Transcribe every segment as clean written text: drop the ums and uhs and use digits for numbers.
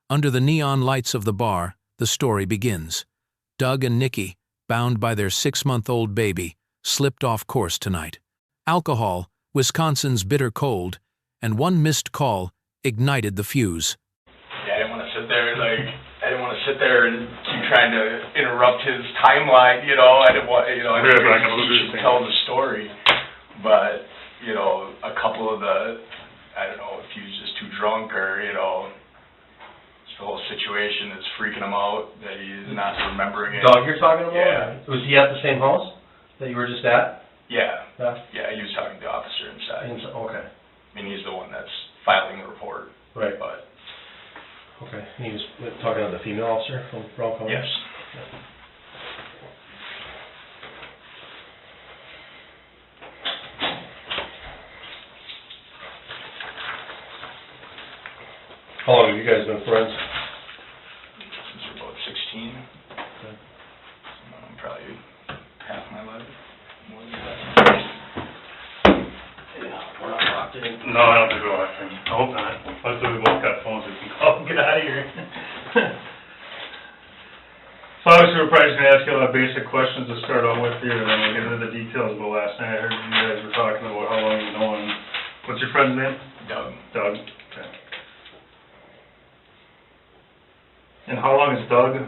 Under the neon lights of the bar, the story begins. Doug and Nikki, bound by their 6-month-old baby, slipped off course tonight. Alcohol, Wisconsin's bitter cold, and one missed call ignited the fuse. Yeah, I didn't want to sit there and keep trying to interrupt his timeline, I didn't want, he should tell the story. But, a couple of I don't know if he was just too drunk or, the whole situation is freaking him out that he's not remembering it. Doug you're talking about? Yeah. Was he at the same house that you were just at? Yeah. Yeah, he was talking to the officer inside. Okay. I mean, he's the one that's filing the report. Right. But. Okay. He was talking to the female officer from Brown County? Yes. Yeah. How long have you guys been friends? Since we're about 16. Okay. Probably half my life. More than that. Yeah, we're not locked in. No, I don't think we're locked in. I hope not. Hopefully we both got phones we can call and get out of here. So obviously we're probably just going to ask you a lot of basic questions to start out with here, and then we'll get into the details. But last night I heard you guys were talking about how long you've known. What's your friend's name? Doug. Doug. Okay. And how long is Doug?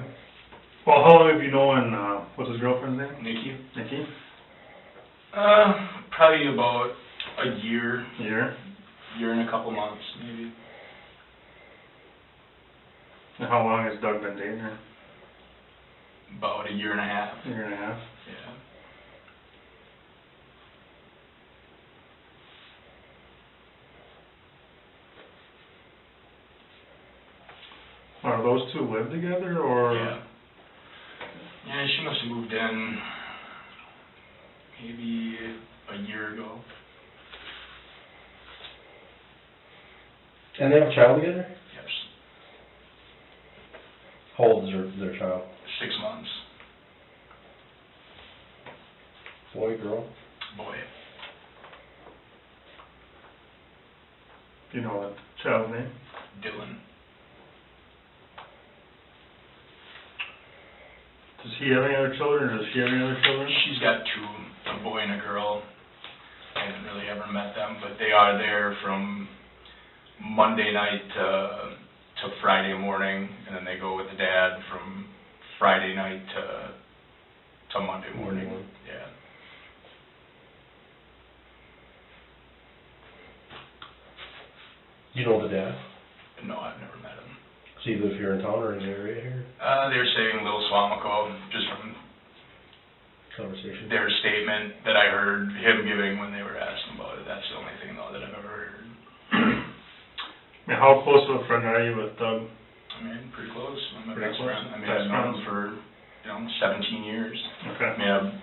Well, how long have you known, what's his girlfriend's name? Nikki. Nikki? Probably about a year. Year and a couple months, maybe. And how long has Doug been dating her? About a year and a half. A year and a half? Yeah. Are those two live together, or? Yeah. Yeah, she must have moved in maybe a year ago. And they have a child together? Yes. How old is their child? 6 months. Boy, girl? Boy. Do you know the child's name? Dylan. Does he have any other children, or does she have any other children? She's got two, a boy and a girl. I haven't really ever met them, but they are there from Monday night to Friday morning, and then they go with the dad from Friday night to Monday morning. Yeah. You know the dad? No, I've never met him. Does he live here in town or in the area here? They're saying Little Swamico, just from Conversation. their statement that I heard him giving when they were asking about it. That's the only thing, though, that I've ever heard. Now, how close of a friend are you with Doug? I mean, pretty close. I'm my Pretty best close? friend. I mean, Best I've known him friends? for, 17 years. Okay. I mean,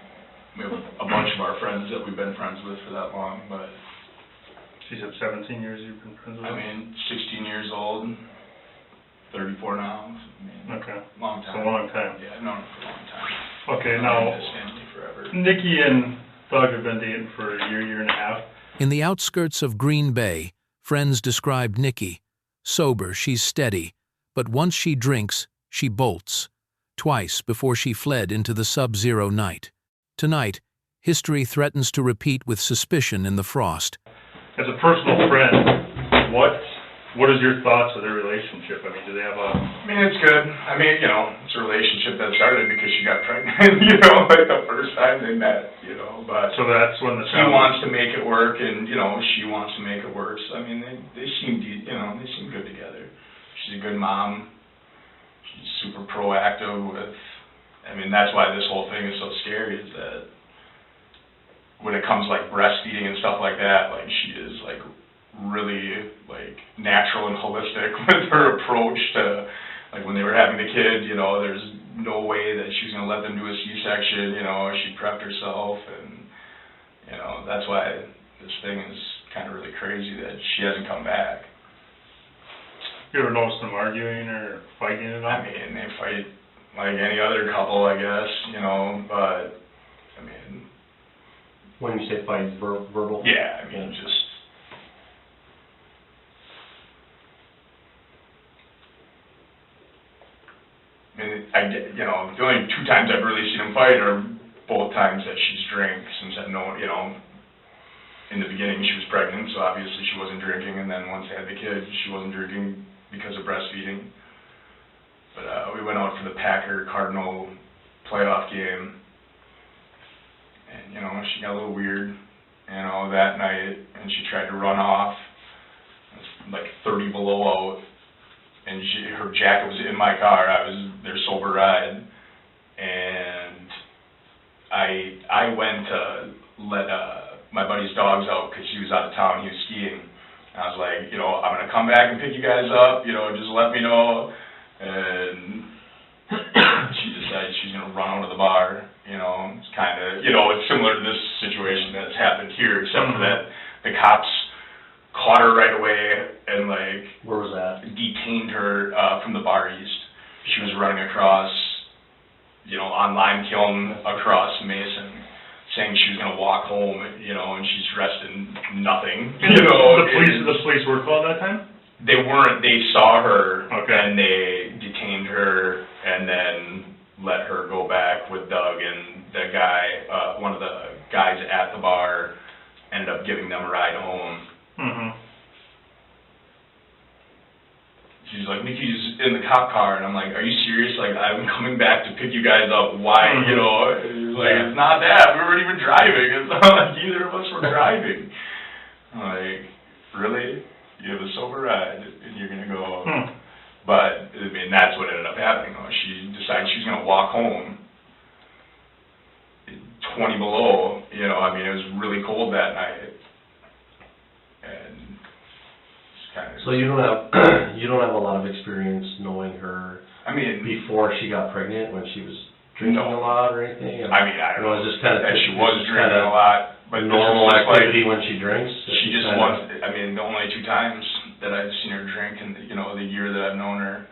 we have a bunch of our friends that we've been friends with for that long, but, She said 17 years you've been friends with I him? mean, 16 years old, 34 now. I mean, Okay. long It's time. a long time. Yeah, I've known him for a long time. Okay, I've known now, his family forever. Nikki and Doug have been dating for a year and a half. In the outskirts of Green Bay, friends described Nikki. Sober, she's steady, but once she drinks, she bolts. Twice before she fled into the sub-zero night. Tonight, history threatens to repeat with suspicion in the frost. As a personal friend, what is your thoughts of their relationship? I mean, do they have a... I mean, it's good. I mean, it's a relationship that started because she got pregnant, like the first time they met, but So that's when the he wants to make it work, and, she wants to make it work. So, I mean, they seem, they seem good together. She's a good mom. She's super proactive with, I mean, that's why this whole thing is so scary, is that when it comes, like, breastfeeding and stuff like that, like, she is, like, really, like, natural and holistic with her approach to, like, when they were having the kid, there's no way that she's going to let them do a C-section, she prepped herself, and, that's why this thing is kind of really crazy that she hasn't come back. You ever notice them arguing or fighting at all? I mean, they fight like any other couple, I guess, but, I mean... When you say fight, verbal? Yeah, I mean, just... the only 2 times I've really seen them fight are both times that she's drank, since I've known, in the beginning she was pregnant, so obviously she wasn't drinking, and then once they had the kid, she wasn't drinking because of breastfeeding. But we went out for the Packer-Cardinal playoff game, and, she got a little weird, that night, and she tried to run off. It was like 30 below out, and her jacket was in my car. I was their sober ride, and I went to let my buddy's dogs out because he was out of town. He was skiing. And I was like, I'm going to come back and pick you guys up. Just let me know. And she decided she's going to run out of the bar. It's kind of, it's similar to this situation that's happened here, except for that the cops caught her right away and, where was that? Detained her from the Bar East. She was running across, on Lime Kiln across Mason, saying she was going to walk home, and she's dressed in nothing, The police were called that time? They weren't. They saw her, okay, and they detained her, and then let her go back with Doug, and the guy, one of the guys at the bar, ended up giving them a ride home. Mm-hmm. She's like, Nikki's in the cop car, and I'm like, are you serious? I'm coming back to pick you guys up. Why? Mm-hmm. It's not that. We weren't even driving. It's not like either of us were driving. I'm like, really? You have a sober ride, and you're going to go... But, that's what ended up happening. She decided she was going to walk home 20 below, it was really cold that night. And it's kind of... So you don't have a lot of experience knowing her before she got pregnant, when she was drinking a lot or anything? I don't know. It's just kind of... She was drinking a lot. But normal activity when she drinks? She just was... the only 2 times that I've seen her drink in, the year that I've known her,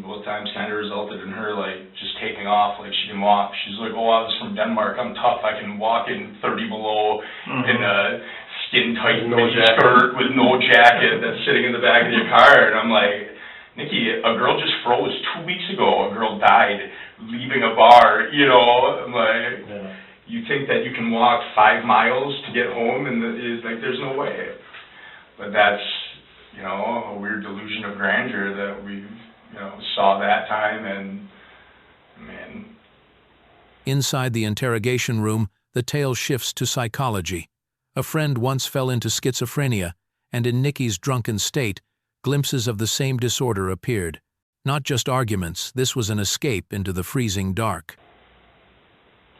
both times kind of resulted in her, just taking off, she can walk. She's like, oh, I was from Denmark, I'm tough, I can walk in 30 below in a skin-tight mini skirt with no jacket that's sitting in the back of your car. And I'm like, Nikki, a girl just froze 2 weeks ago. A girl died leaving a bar, I'm like, you think that you can walk 5 miles to get home, and there's no way. But that's, a weird delusion of grandeur that we, saw that time, and, Inside the interrogation room, the tale shifts to psychology. A friend once fell into schizophrenia, and in Nikki's drunken state, glimpses of the same disorder appeared. Not just arguments, this was an escape into the freezing dark.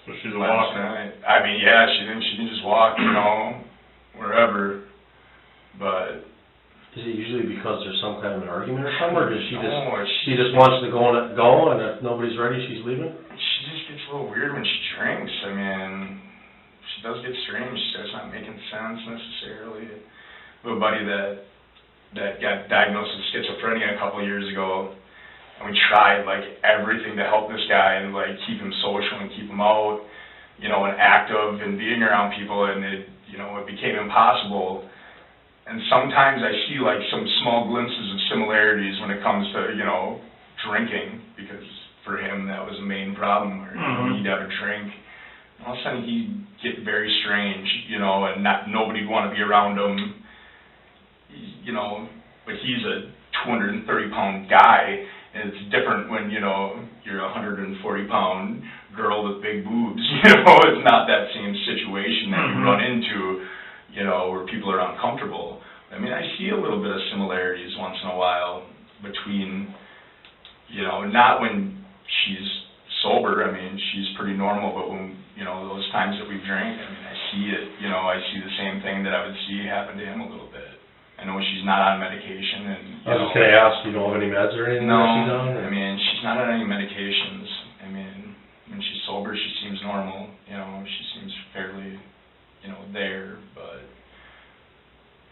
So she's a walker. She can just walk, wherever, but... Is it usually because there's some kind of an argument or something, or does she just wants to go, and if nobody's ready, she's leaving? She just gets a little weird when she drinks. She does get strange. She starts not making sense necessarily. I have a buddy that got diagnosed with schizophrenia a couple of years ago, and we tried everything to help this guy and keep him social and keep him out, and active and being around people, and it became impossible. And sometimes I see some small glimpses of similarities when it comes to, drinking, because for him that was a main problem, where he'd have a drink. And all of a sudden he'd get very strange, and nobody'd want to be around him, but he's a 230-pound guy, and it's different when, you're a 140-pound girl with big boobs, it's not that same situation that you run into, where people are uncomfortable. I see a little bit of similarities once in a while between, not when she's sober, she's pretty normal, but when, those times that we drank, I see it, I see the same thing that I would see happen to him a little bit. I know she's not on medication, and, I was just going to ask, you don't have any meds or anything no, that she's on? Or? She's not on any medications. When she's sober, she seems normal, she seems fairly, there, but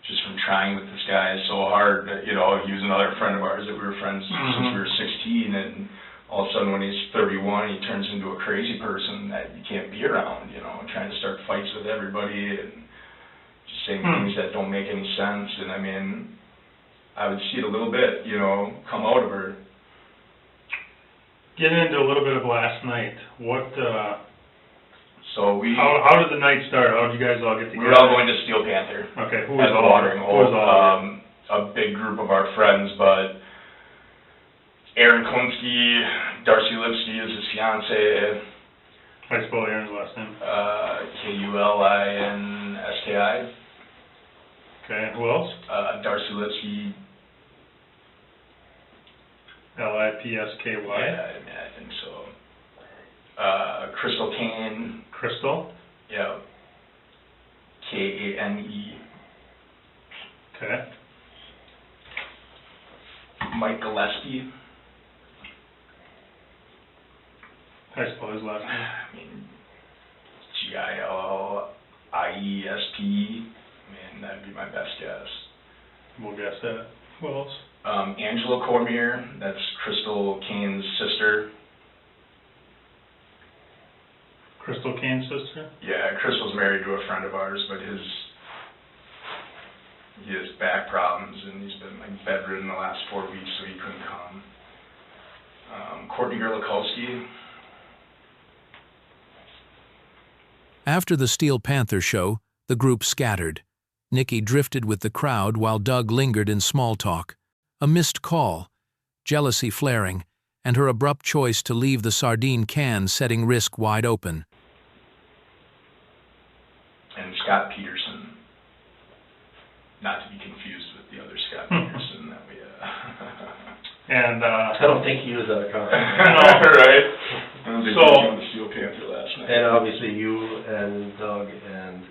just from trying with this guy so hard that, he was another friend of ours that we were friends since we were 16, and all of a sudden when he's 31, he turns into a crazy person that you can't be around, trying to start fights with everybody and just saying things that don't make any sense. And I would see it a little bit, come out of her. Getting into a little bit of last night, So how did the night start? How did you guys all get together? we were all going to Steel Panther. Okay, who At was the all? watering Who was hole. all? A big group of our friends, but Aaron Klinsky, Darcy Lipsky is his fiance. How do you spell Aaron's last name? Kulinski. Okay, and who else? Darcy Lipsky. Lipsky. Yeah, I think so. Crystal Kane. Crystal? Yeah. Kane. Okay. Mike Gillespie. How do you spell his last name? I mean, Gilliesp. Man, that'd be my best guess. We'll guess that. Who else? Angela Cormier, that's Crystal Kane's sister. Crystal Kane's sister? Yeah, Crystal's married to a friend of ours, but he has back problems and he's been like bedridden the last 4 weeks, so he couldn't come. Courtney Gerlikowski. After the Steel Panther show, the group scattered. Nikki drifted with the crowd while Doug lingered in small talk. A missed call, jealousy flaring, and her abrupt choice to leave the sardine can setting risk wide open. And Scott Peterson. Not to be confused with the other Scott Peterson that we... And, I don't think he was at a conference. Right? I don't think So- he was on the Steel Panther last night. And obviously you and Doug and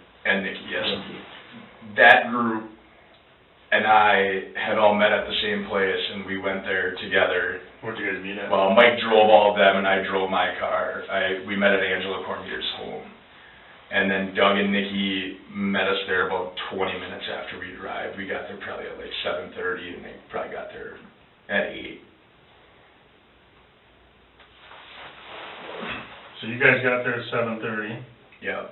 Nikki, yes. That group and I had all met at the same place, and we went there together. where'd you guys meet at? Well, Mike drove all of them, and I drove my car. We met at Angela Cormier's home. And then Doug and Nikki met us there about 20 minutes after we arrived. We got there probably at like 7:30, and they probably got there at 8. So you guys got there at 7:30, Yeah.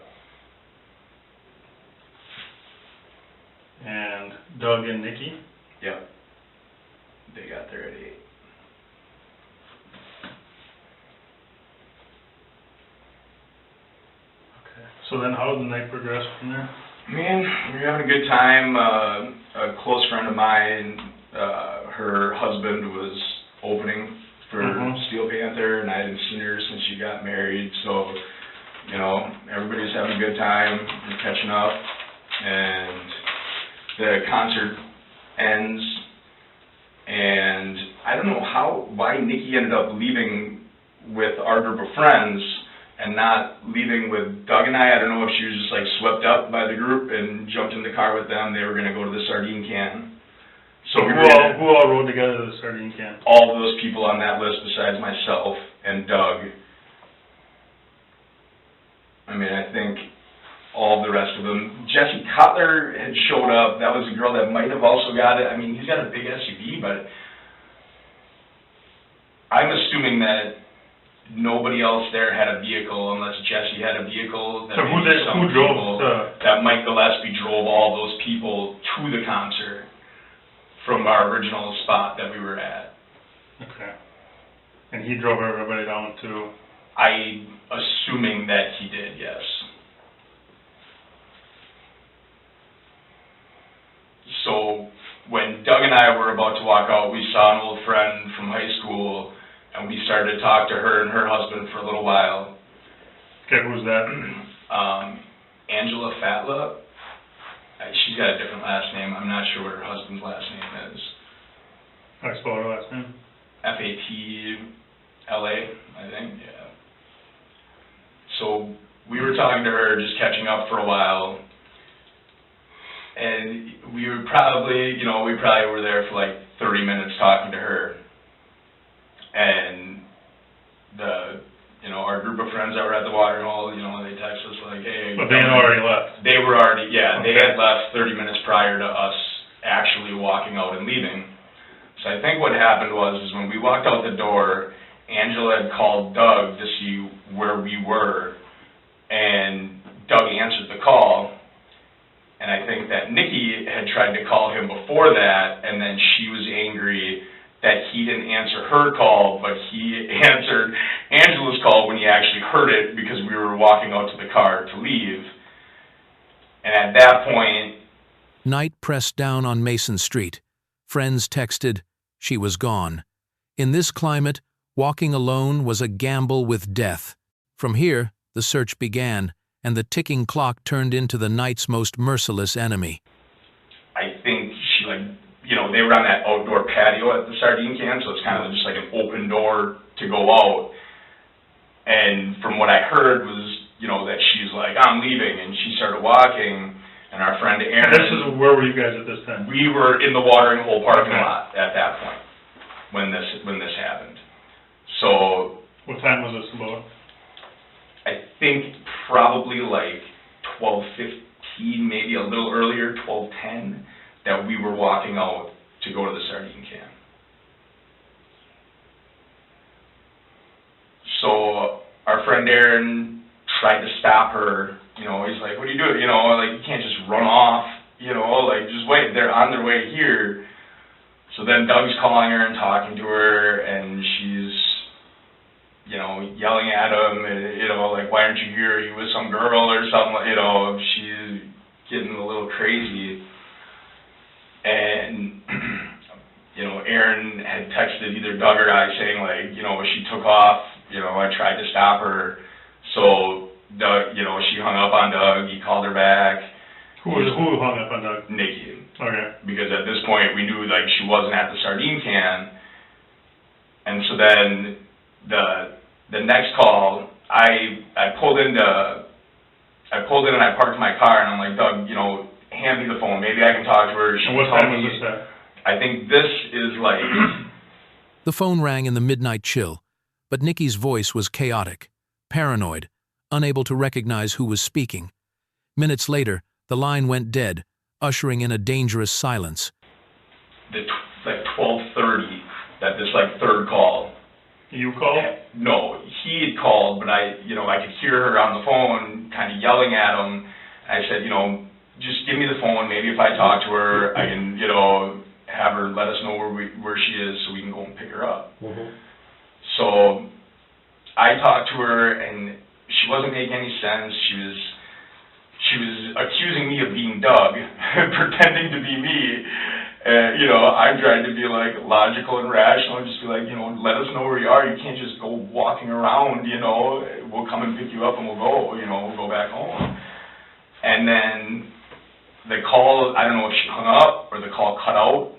and Doug and Nikki? Yeah. They got there at 8. Okay. So then how did the night progress from there? Man, we were having a good time. A close friend of mine, her husband was opening for Steel Panther, and I hadn't seen her since she got married, so, you know, everybody's having a good time, we're catching up, and the concert ends, and I don't know why Nikki ended up leaving with our group of friends and not leaving with Doug and I. I don't know if she was just like swept up by the group and jumped in the car with them. They were going to go to the sardine can. So who all rode together to the sardine can? All of those people on that list besides myself and Doug. I mean, I think all the rest of them. Jesse Cutler had showed up. That was a girl that might have also got it. I mean, he's got a big SUV, but I'm assuming that nobody else there had a vehicle unless Jesse had a vehicle. So who drove? That Mike Gillespie drove all those people to the concert from our original spot that we were at. Okay. And he drove everybody down to... I'm assuming that he did, yes. So when Doug and I were about to walk out, we saw an old friend from high school, and we started to talk to her and her husband for a little while. Okay, who's that? Angela Fatla. She's got a different last name. I'm not sure what her husband's last name is. How do I spell her last name? Fatla, I think, yeah. So we were talking to her, just catching up for a while, and we were probably, we probably were there for like 30 minutes talking to her. And our group of friends that were at the watering hole, they text us like, hey. But they had already left. They were already, yeah, Okay. They had left 30 minutes prior to us actually walking out and leaving. So I think what happened was when we walked out the door, Angela had called Doug to see where we were, and Doug answered the call. And I think that Nikki had tried to call him before that, and then she was angry that he didn't answer her call, but he answered Angela's call when he actually heard it because we were walking out to the car to leave. And at that point... Night pressed down on Mason Street. Friends texted, she was gone. In this climate, walking alone was a gamble with death. From here, the search began, and the ticking clock turned into the night's most merciless enemy. I think she, they were on that outdoor patio at the sardine can, so it's kind of just like an open door to go out. And from what I heard was, that she's like, I'm leaving, and she started walking, and our friend Aaron... Where were you guys at this time? We were in the watering hole parking lot at that point when this happened. So... What time was this about? I think probably like 12:15, maybe a little earlier, 12:10, that we were walking out to go to the sardine can. So our friend Aaron tried to stop her. He's like, what are you doing? You can't just run off, just wait. They're on their way here. So then Doug's calling her and talking to her, and she's, yelling at him, and, why aren't you here? Are you with some girl or something? She's getting a little crazy. And, Aaron had texted either Doug or I saying, she took off, I tried to stop her. So, Doug, she hung up on Doug, he called her back. Who hung up on Doug? Nikki. Okay. Because at this point, we knew, she wasn't at the sardine can. And so then, the next call, I pulled in and I parked my car, and I'm like, Doug, hand me the phone, maybe I can talk to her. And what time was this at? I think this is The phone rang in the midnight chill, but Nikki's voice was chaotic, paranoid, unable to recognize who was speaking. Minutes later, the line went dead, ushering in a dangerous silence. It's 12:30, that this third call. You called? No, he had called, but I could hear her on the phone kind of yelling at him. I said, just give me the phone. Maybe if I talk to her, I can, have her let us know where she is so we can go and pick her up. Mm-hmm. So I talked to her, and she wasn't making any sense. She was accusing me of being Doug, pretending to be me. I'm trying to be logical and rational, and just be let us know where you are. You can't just go walking around, we'll come and pick you up and we'll go, we'll go back home. And then the call, I don't know if she hung up or the call cut out,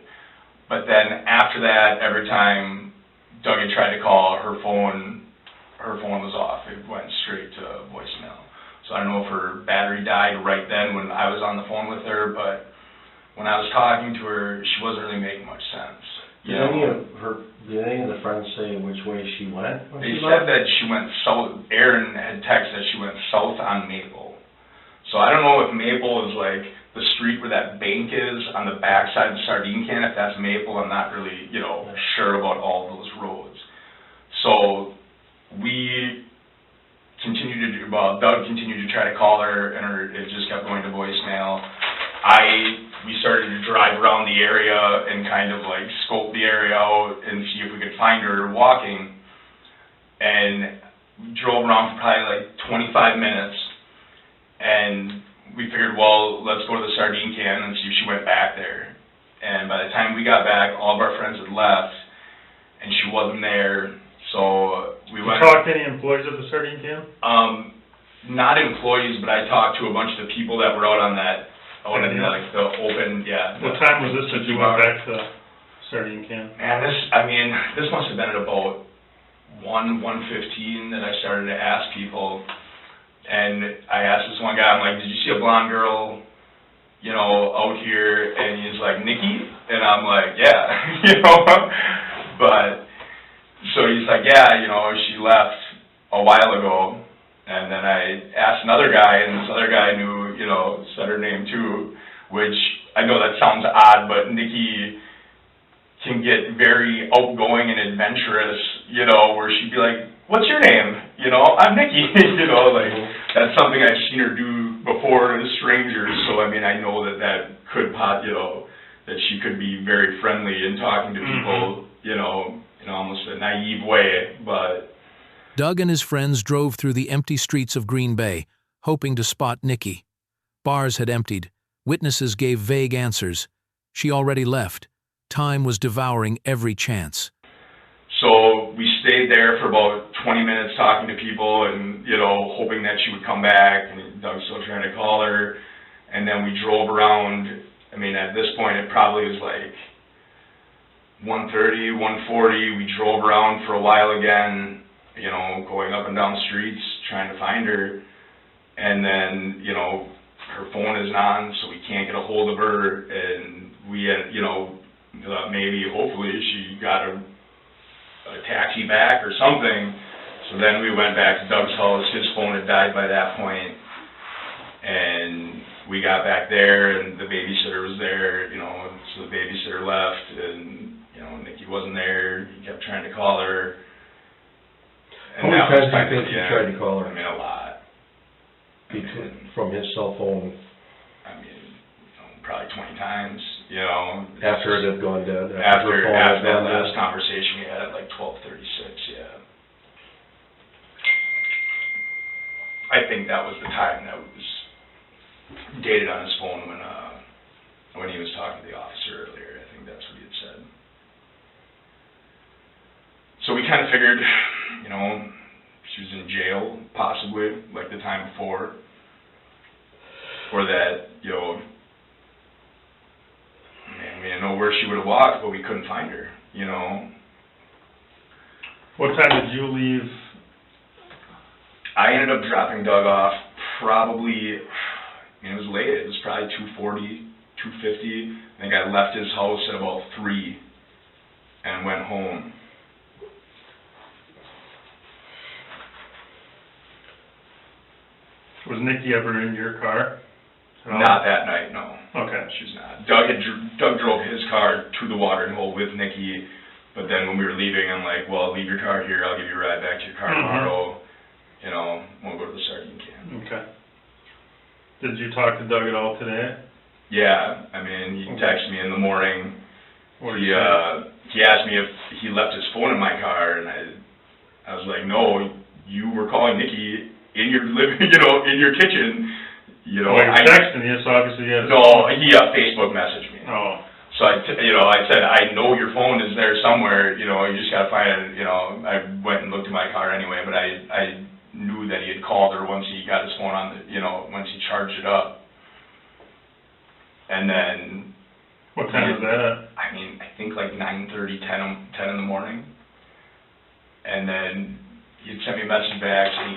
but then after that, every time Doug had tried to call, her phone was off. It went straight to voicemail. So I don't know if her battery died right then when I was on the phone with her, but when I was talking to her, she wasn't really making much sense. Did any of the friends say which way she went? They said that she went south. Aaron had texted that she went south on Maple. So I don't know if Maple is the street where that bank is on the backside of the sardine can. If that's Maple, I'm not really, sure about all those roads. So we continued Doug continued to try to call her, and it just kept going to voicemail. We started to drive around the area and kind of scope the area out and see if we could find her walking. And we drove around for probably 25 minutes, and we figured, well, let's go to the sardine can and see if she went back there. And by the time we got back, all of our friends had left, and she wasn't there. So we went. You talked to any employees of the sardine can? Not employees, but I talked to a bunch of the people that were out on that. The open, yeah. What time was this that you went back to the sardine can? Man, this must have been at about 1:15 that I started to ask people. And I asked this one guy, I'm like, did you see a blonde girl, out here? And he's like, Nikki? And I'm like, yeah, But, so he's like, yeah, she left a while ago. And then I asked another guy, and this other guy knew, said her name too, which I know that sounds odd, but Nikki can get very outgoing and adventurous, where she'd be like, what's your name? I'm Nikki, that's something I've seen her do before to strangers, so I know that could that she could be very friendly in talking to people, in almost a naive way, but... Doug and his friends drove through the empty streets of Green Bay, hoping to spot Nikki. Bars had emptied. Witnesses gave vague answers. She already left. Time was devouring every chance. So we stayed there for about 20 minutes talking to people and, hoping that she would come back, and Doug's still trying to call her. And then we drove around. I mean, at this point, it probably was like 1:30, 1:40. We drove around for a while again, going up and down streets, trying to find her. And then, her phone isn't on, so we can't get a hold of her. And we had, thought maybe, hopefully, she got a taxi back or something. So then we went back to Doug's house. His phone had died by that point. And we got back there, and the babysitter was there, so the babysitter left, and, Nikki wasn't there. He kept trying to call her. How many times do you think you tried to call her? I mean, a lot. From his cell phone? I mean, probably 20 times, After it had gone dead? After that last conversation we had at like 12:36, yeah. I think that was the time that was dated on his phone when he was talking to the officer earlier. I think that's what he had said. So we kind of figured, she was in jail, possibly, like the time before, or that, man, we didn't know where she would have walked, but we couldn't find her, What time did you leave? I ended up dropping Doug off probably, it was late. It was probably 2:40, 2:50. I think I left his house at about 3 and went home. Was Nikki ever in your car? Not that night, no. Okay. She was not. Doug drove his car to the watering hole with Nikki, but then when we were leaving, I'm like, well, leave your car here. I'll give you a ride back to your car tomorrow. We'll go to the sardine can. Okay. Did you talk to Doug at all today? Yeah. I mean, he texted me in the morning. He asked me if he left his phone in my car, and I was like, no, you were calling Nikki in your living, in your kitchen. He texted you, so obviously he has... No, he Facebook messaged me. Oh. So I said, I know your phone is there somewhere, you just gotta find it, I went and looked at my car anyway, but I knew that he had called her once he got his phone on once he charged it up. And then... What time was that at? I mean, I think like 9:30, 10 in the morning. And then he'd sent me a message back saying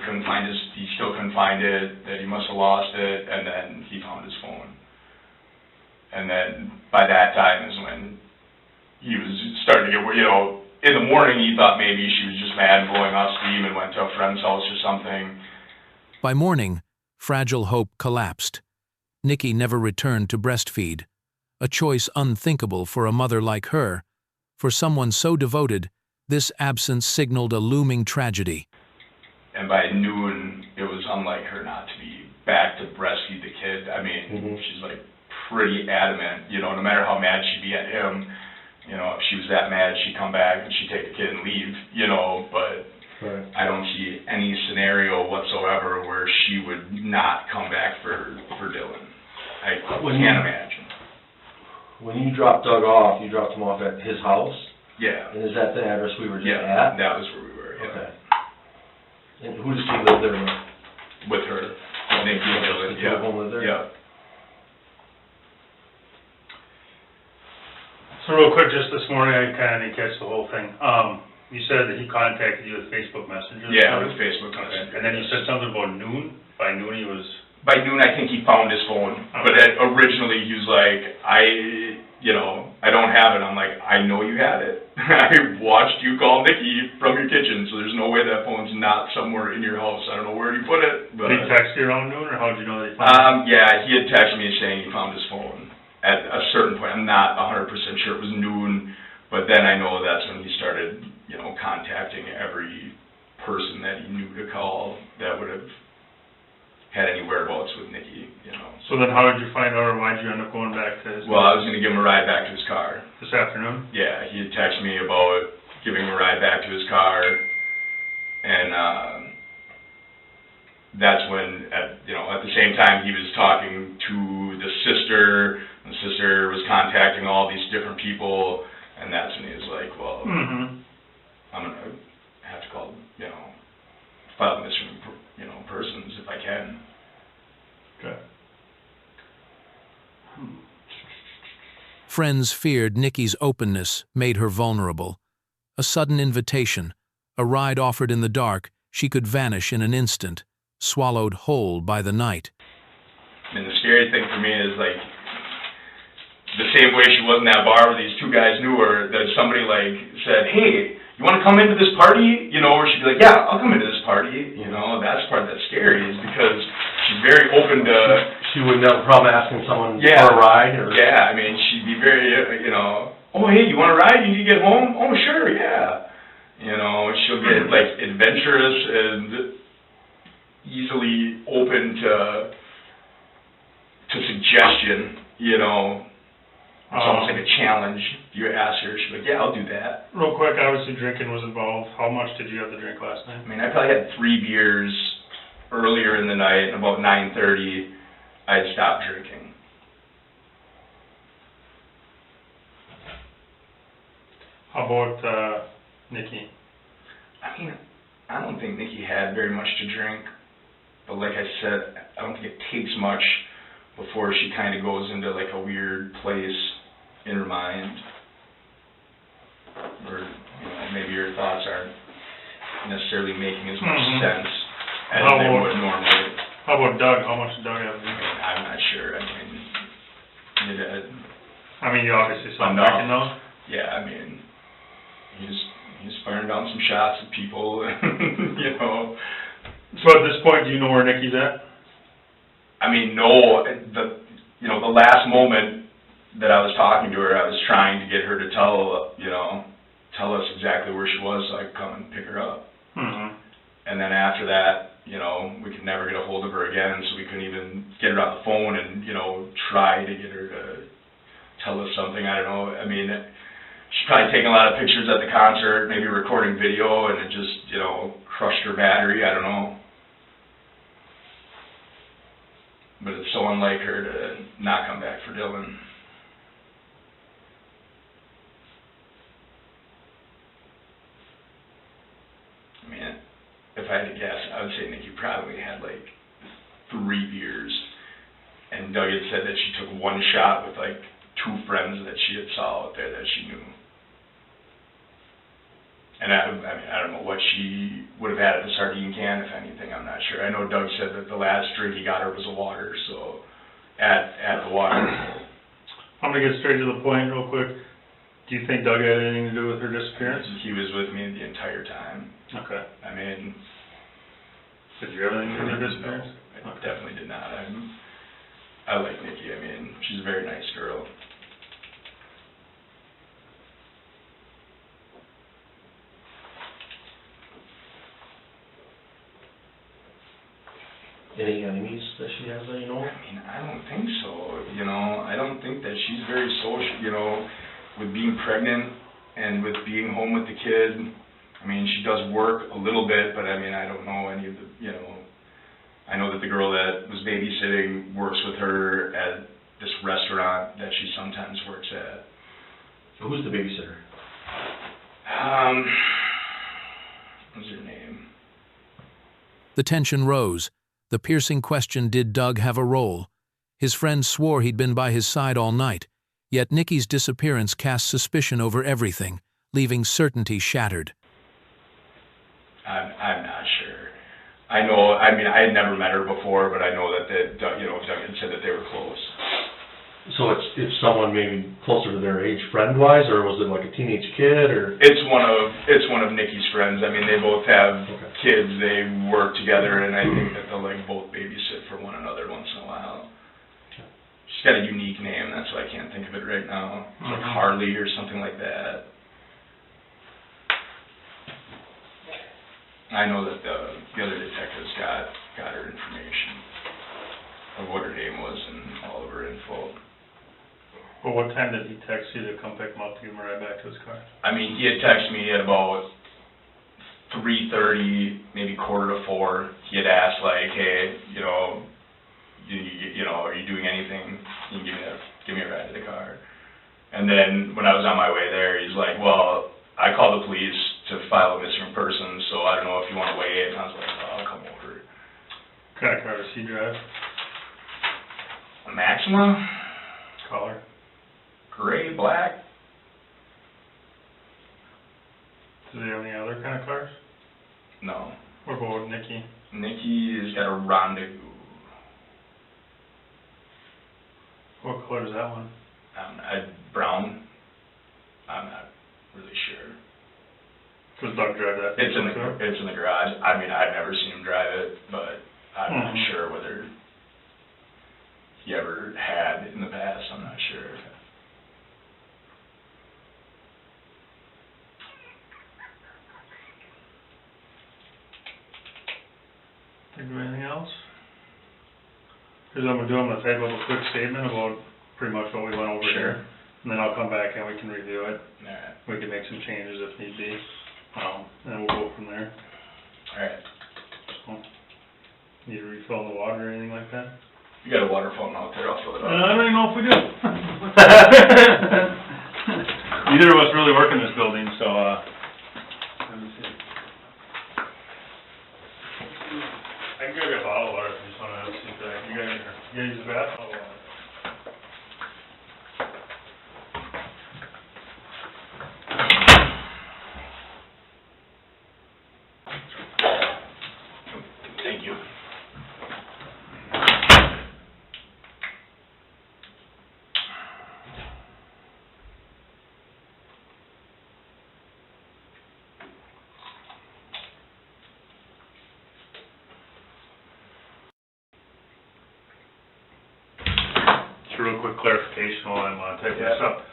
he still couldn't find it, that he must have lost it, and then he found his phone. And then by that time is when he was starting to get, in the morning he thought maybe she was just mad and blowing off steam and went to a friend's house or something. By morning, fragile hope collapsed. Nikki never returned to breastfeed, a choice unthinkable for a mother like her. For someone so devoted, this absence signaled a looming tragedy. And by noon, it was unlike her not to be back to breastfeed the kid. I mean, she's like pretty adamant, no matter how mad she'd be at him, if she was that mad, she'd come back and she'd take the kid and leave, but right. I don't see any scenario whatsoever where she would not come back for Dylan. I can't imagine. When you dropped Doug off, you dropped him off at his house? Yeah. And is that the address we were just at? Yeah, that was where we were, yeah. Okay. And who does he live there with? With her. Nikki and Dylan, The two of them live there? Yeah. So real quick, just this morning, I kind of didn't catch the whole thing. You said that he contacted you with Facebook Messenger? Yeah, with Facebook Okay. Messenger. And then you said something about noon? By noon he was... By noon, I think he found his phone. Okay. But originally, he was like, I don't have it. I'm like, I know you had it. I watched you call Nikki from your kitchen, so there's no way that phone's not somewhere in your house. I don't know where you put it. But, did he text you around noon, or how did you know that he found it? Yeah, he had texted me saying he found his phone at a certain point. I'm not 100% sure it was noon, but then I know that's when he started, contacting every person that he knew to call that would have had any whereabouts with Nikki, you know. So then how did you find out, or why'd you end up going back to his? Well, I was going to give him a ride back to his car. This afternoon? Yeah, he had texted me about giving him a ride back to his car, and that's when, at the same time, he was talking to the sister. The sister was contacting all these different people, and that's when he was like, well, I'm going to have to call, file missing, persons if I can. Okay. Friends feared Nikki's openness made her vulnerable. A sudden invitation, a ride offered in the dark, she could vanish in an instant, swallowed whole by the night. And the scary thing for me is, like, the same way she was in that bar where these two guys knew her, that somebody, like, said, hey, you want to come into this party? Or she'd be like, yeah, I'll come into this party. That's the part that's scary, is because she's very open to... She wouldn't have a problem asking someone for a ride? Or... Yeah, I mean, she'd be very, oh, hey, you want a ride? You need to get home? Oh, sure, yeah. She'll get, like, adventurous and easily open to suggestion, It's almost like a challenge. You ask her, she's like, yeah, I'll do that. Real quick, obviously drinking was involved. How much did you have to drink last night? I mean, I probably had 3 beers earlier in the night, and about 9:30, I had stopped drinking. How about Nikki? I mean, I don't think Nikki had very much to drink, but like I said, I don't think it takes much before she kind of goes into like a weird place in her mind, or maybe your thoughts aren't necessarily making as much sense as they would normally. How about Doug? How much did Doug have? I'm not sure. I mean, you obviously saw him drinking though. Yeah, I mean, he's firing down some shots at people, So at this point, do you know where Nikki's at? I mean, no. The last moment that I was talking to her, I was trying to get her to tell us exactly where she was so I could come and pick her up. And then after that, we could never get a hold of her again, so we couldn't even get her on the phone and, try to get her to tell us something. I don't know. I mean, she's probably taking a lot of pictures at the concert, maybe recording video, and it just, crushed her battery. I don't know. But it's so unlike her to not come back for Dylan. I mean, if I had to guess, I would say Nikki probably had like 3 beers. And Doug had said that she took 1 shot with like 2 friends that she had saw out there that she knew. And I don't know what she would have had at the sardine can, if anything, I'm not sure. I know Doug said that the last drink he got her was a water, so at the water. I'm going to get straight to the point real quick. Do you think Doug had anything to do with her disappearance? He was with me the entire time. Okay. I mean... Did you have anything to do with her disappearance? No, I definitely did not. I like Nikki. I mean, she's a very nice girl. Any enemies that she has that you know? I mean, I don't think so, I don't think that she's very social, with being pregnant and with being home with the kid. I mean, she does work a little bit, but I mean, I don't know any of the, I know that the girl that was babysitting works with her at this restaurant that she sometimes works at. Who's the babysitter? What's her name? The tension rose. The piercing question, did Doug have a role? His friend swore he'd been by his side all night, yet Nikki's disappearance cast suspicion over everything, leaving certainty shattered. I'm not sure. I mean, I had never met her before, but I know that Doug had said that they were close. So it's someone maybe closer to their age, friend-wise, or was it like a teenage kid, or? It's one of Nikki's friends. I mean, they both have kids. They work together, and I think that they'll like both babysit for one another once in a while. She's got a unique name. That's why I can't think of it right now. It's like Harley or something like that. I know that the other detectives got her information. of what her name was and all of her info. Well, what time did he text you to come pick him up to give him a ride back to his car? I mean, he had texted me at about 3:30, maybe 3:45. He had asked, like, hey, you know, are you doing anything? You can give me a ride to the car. And then when I was on my way there, he's like, well, I called the police to file a missing person, so I don't know if you want to wait. And I was like, oh, I'll come over. What kind of car does he drive? A Maxima? Color? Gray, black? Does he have any other kind of cars? No. What about Nikki? Nikki has got a Rendezvous. What color is that one? Brown. I'm not really sure. Does Doug drive that? It's in the garage. I mean, I've never seen him drive it, but I'm not sure whether he ever had in the past. I'm not sure. Think of anything else? Here's what I'm gonna type up a quick statement about pretty much what we went over here. And then I'll come back and we can review it. Alright. We can make some changes if need be. And we'll go from there. Alright. So, need to refill the water or anything like that? You got a water fountain out there, I'll fill it up. I don't even know if we do. Neither of us really work in this building, so, let me see. I can go get a bottle of water if you just wanna see that. You gotta use the bathroom. Thank you. Real quick clarification while I'm typing this up.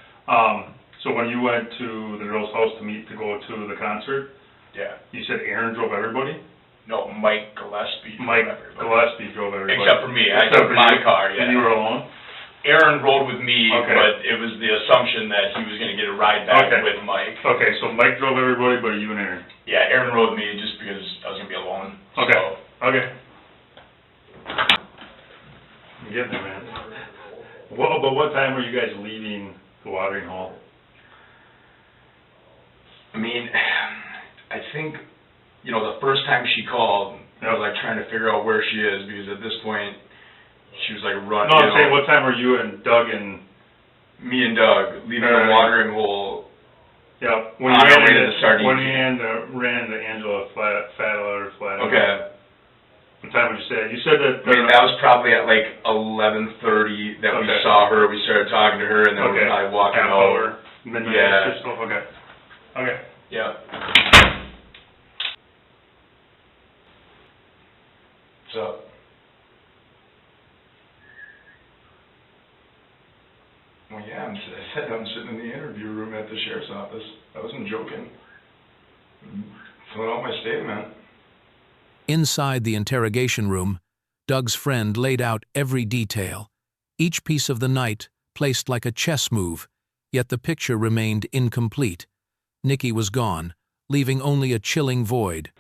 So when you went to the girl's house to go to the concert, Yeah. you said Aaron drove everybody? No, Mike Gillespie drove Mike everybody. Gillespie drove everybody. Except for me, I took my car, yeah. And you were alone? Aaron rode with me, Okay. but it was the assumption that he was gonna get a ride back Okay. with Mike. Okay, so Mike drove everybody, but you and Aaron? Yeah, Aaron rode with me just because I was gonna be alone. Okay. So, Okay. I'm getting there, man. Well, but what time were you guys leaving the watering hole? I mean, I think, the first time she called, I was like trying to figure out where she is, because at this point, she was like running. No, I'm saying, what time were you and Doug and... Me and Doug leaving the watering hole. Yeah, when you ran into the sardines. When you ran into Angela Flat. Okay. What time would you say? You said that... I mean, that was probably at like 11:30 that we saw her. We started talking to her, and then we were probably walking half out. hour, midnight Yeah. or so? Okay. Okay. Yeah. What's up? Well, yeah, I said I'm sitting in the interview room at the sheriff's office. I wasn't joking. Filling out my statement. Inside the interrogation room, Doug's friend laid out every detail, each piece of the night placed like a chess move, yet the picture remained incomplete. Nikki was gone, leaving only a chilling void.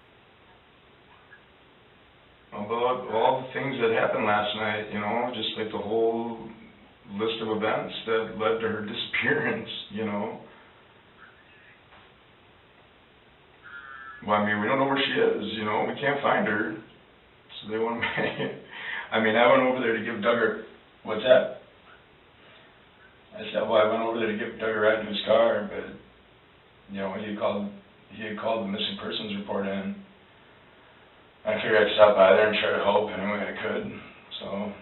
About all the things that happened last night, just like the whole list of events that led to her disappearance, Well, I mean, we don't know where she is, we can't find her, so they want to make I mean, I went over there to give Doug her, what's that? I said, well, I went over there to give Doug a ride to his car, but, he had called the missing persons report in. I figured I'd stop by there and try to help any way I could, so.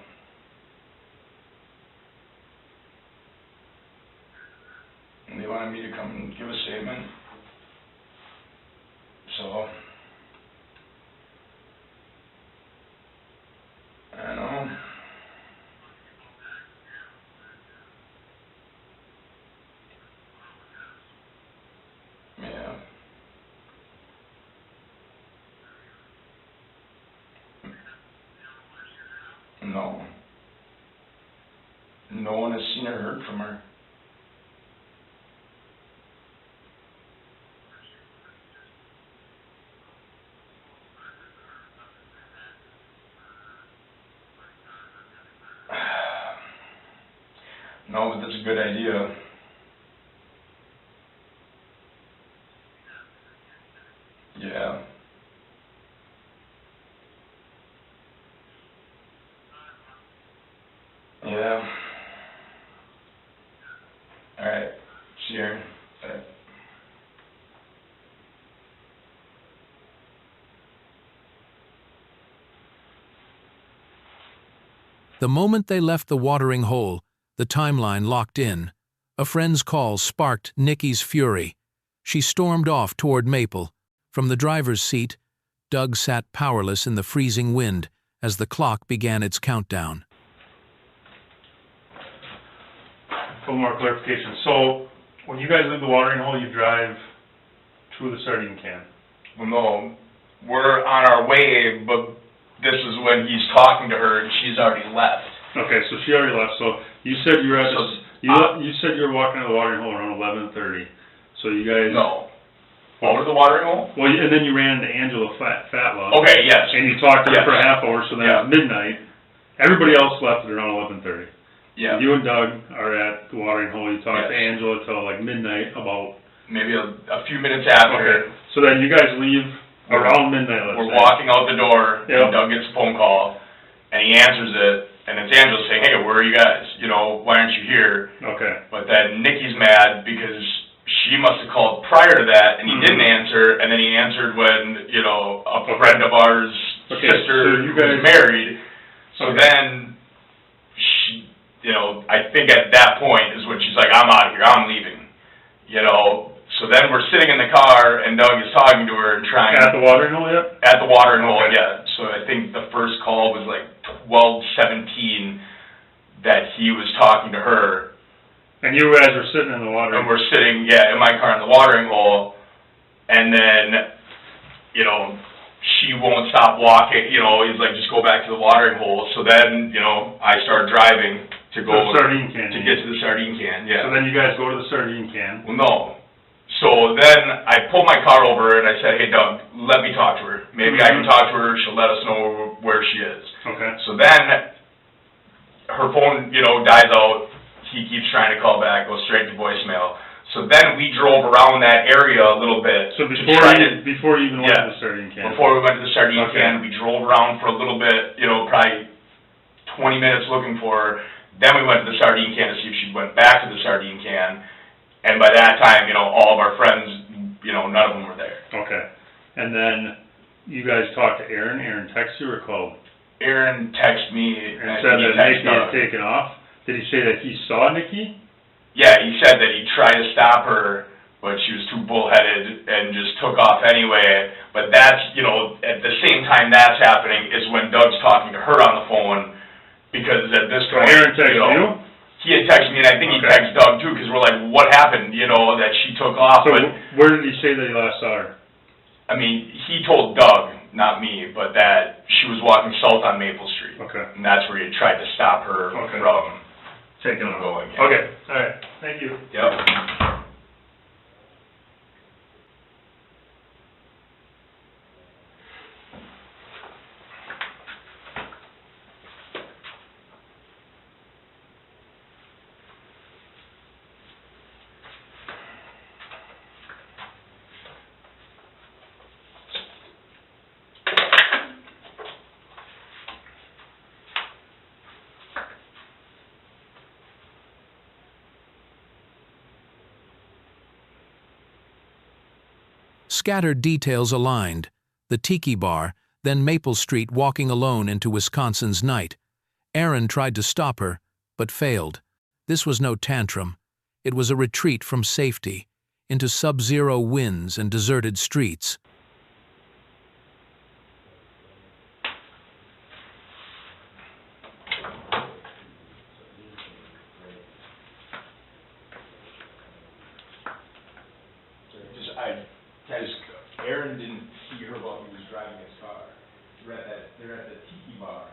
And they wanted me to come and give a statement. So, I don't know. Yeah. No. no one has seen or heard from her. No, but that's a good idea. Yeah. Yeah. Alright. See you, Aaron. Bye. The moment they left the watering hole, the timeline locked in. A friend's call sparked Nikki's fury. She stormed off toward Maple. From the driver's seat, Doug sat powerless in the freezing wind as the clock began its countdown. A couple more clarification. So, when you guys leave the watering hole, you drive to the sardine can? Well, no, we're on our way, but this is when he's talking to her and she's already left. Okay, so she already left. So you said you were at you said you were walking to the watering hole around 11:30. So you guys. No. Over the watering hole? Well, and then you ran into Angela Fatlaw. Okay, yes. And you talked to her Yes. for a half hour, so then Yeah. it was midnight. Everybody else left at around 11:30. Yeah. You and Doug are at the watering hole. You talked to Yes. Angela till like midnight about. Maybe a few minutes after. Okay. So then you guys leave around midnight, let's We're say. walking out the door, Yep. and Doug gets a phone call, and he answers it, and it's Angela saying, hey, where are you guys? You know, why aren't you here? Okay. But then Nikki's mad because she must have called prior to that, and he didn't answer, and then he answered when, you know, a friend of ours' Okay, sister so you guys- was married. So Okay. then, she, you know, I think at that point is when she's like, I'm out of here, I'm leaving. You know, so then we're sitting in the car, and Doug is talking to her and trying... At the watering hole yet? At the watering hole, Okay. yeah. So I think the first call was like 12:17 that he was talking to her. And you guys were sitting in the watering And we're sitting, yeah, in my car in the watering hole, and then, you know, she won't stop walking, you know, he's like, just go back to the watering hole. So then, you know, I start driving to go... The sardine can. To get to the sardine can, yeah. So then you guys go to the sardine can. Well, no. So then I pulled my car over and I said, hey, Doug, let me talk to her. Maybe I can talk to her, she'll let us know where she is. Okay. So then her phone, you know, dies out. He keeps trying to call back, goes straight to voicemail. So then we drove around that area a little bit. So before you even went to the sardine can? Before we went to the sardine Okay. can, we drove around for a little bit, you know, probably 20 minutes looking for her. Then we went to the sardine can to see if she went back to the sardine can. And by that time, you know, all of our friends, you know, none of them were there. Okay. And then you guys talked to Aaron. Aaron texted you or called? Aaron texted me. And said that Nikki had taken off. Did he say that he saw Nikki? Yeah, he said that he tried to stop her, but she was too bullheaded and just took off anyway. But that's, you know, at the same time that's happening is when Doug's talking to her on the phone, because at this point, Aaron texted you? He had texted me, and I think he texted Doug too, because we're like, what happened, you know, that she took off. So but where did he say that he last saw her? I mean, he told Doug, not me, but that she was walking south on Maple Street. Okay. And that's where he had tried to stop her from taking off. going. Yeah. Okay, all right, thank you. Yep. Scattered details aligned. The Tiki Bar, then Maple Street walking alone into Wisconsin's night. Aaron tried to stop her, but failed. This was no tantrum. It was a retreat from safety, into sub-zero winds and deserted streets. Aaron didn't see her while he was driving his car. They're at the Tiki Bar,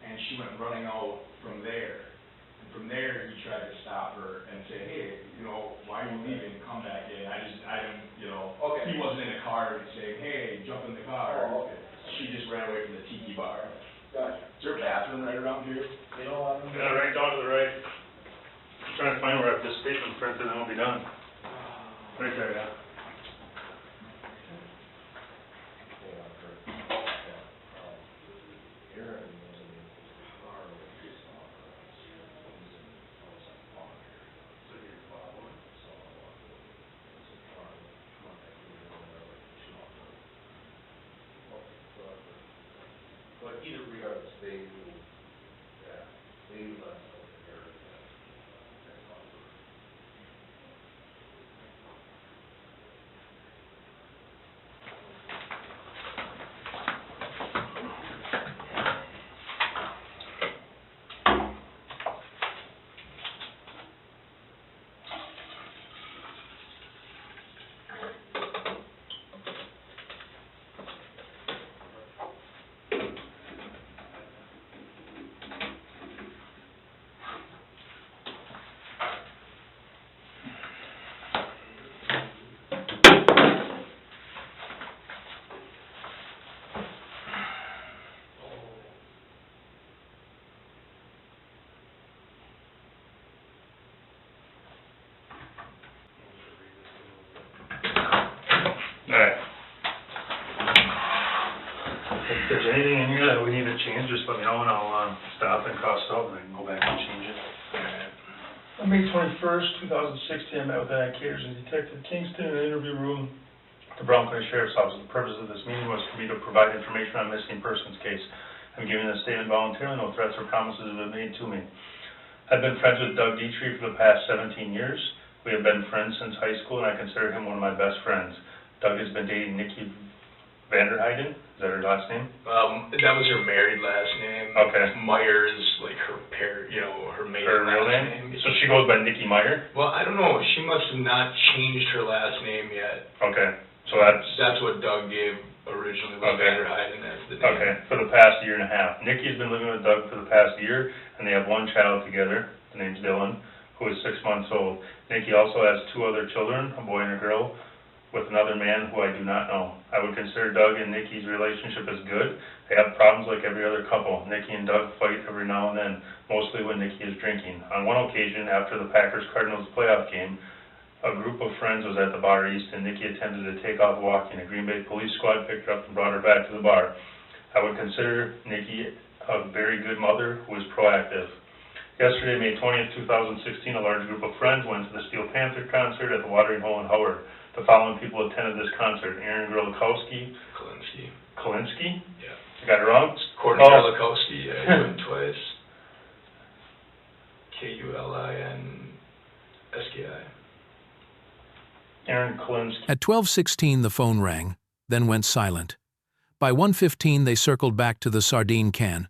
and she went running out from there and from there, he tried to stop her and say, hey, you know, why are you leaving? Come back in. I didn't, you know, Okay. he wasn't in a car saying, hey, jump in the car. Oh, okay. She just ran away from the tiki bar. Gotcha. Is there a bathroom right around here? You know, I'm. Yeah, right down to the right. I'm trying to find where I have this statement printed, and then we'll be done. Right there, yeah. But either regardless, they left over here. Alright. If there's anything in here that we need to change, just let me know and I'll, stop and cross it out and then go back and change it. On May 21st, 2016, I met with Ann Caters and Detective Kingston in an interview room at the Brown County Sheriff's Office. The purpose of this meeting was for me to provide information on missing persons case. I'm giving this statement voluntarily, no threats or promises have been made to me. I've been friends with Doug Dietrich for the past 17 years. We have been friends since high school and I consider him one of my best friends. Doug has been dating Nikki Vanderheiden, is that her last name? That was her married last name. Okay. Meyer is like her her maiden Her real last name? So she goes by Nikki Meyer? Well, I don't know. She must have not changed her last name yet. Okay, so That's what Doug gave originally, was Okay. Vanderheiden, that's the name. okay, for the past year and a half. Nikki has been living with Doug for the past year, and they have one child together, the name's Dylan, who is 6 months old. Nikki also has 2 other children, a boy and a girl, with another man who I do not know. I would consider Doug and Nikki's relationship as good. They have problems like every other couple. Nikki and Doug fight every now and then, mostly when Nikki is drinking. On one occasion, after the Packers-Cardinals playoff game, a group of friends was at the bar east, and Nikki attempted to take off walking. A Green Bay police squad picked her up and brought her back to the bar. I would consider Nikki a very good mother who is proactive. Yesterday, May 20th, 2016, a large group of friends went to the Steel Panther concert at the Watering Hole in Howard. The following people attended this concert: Aaron Grolakowski. Kalinsky? Yeah. I got it wrong? Courtney Grolakowski, yeah, he went twice. Kulinski. Aaron Kalinsky. At 12:16 the phone rang, then went silent. By 1:15 they circled back to the sardine can.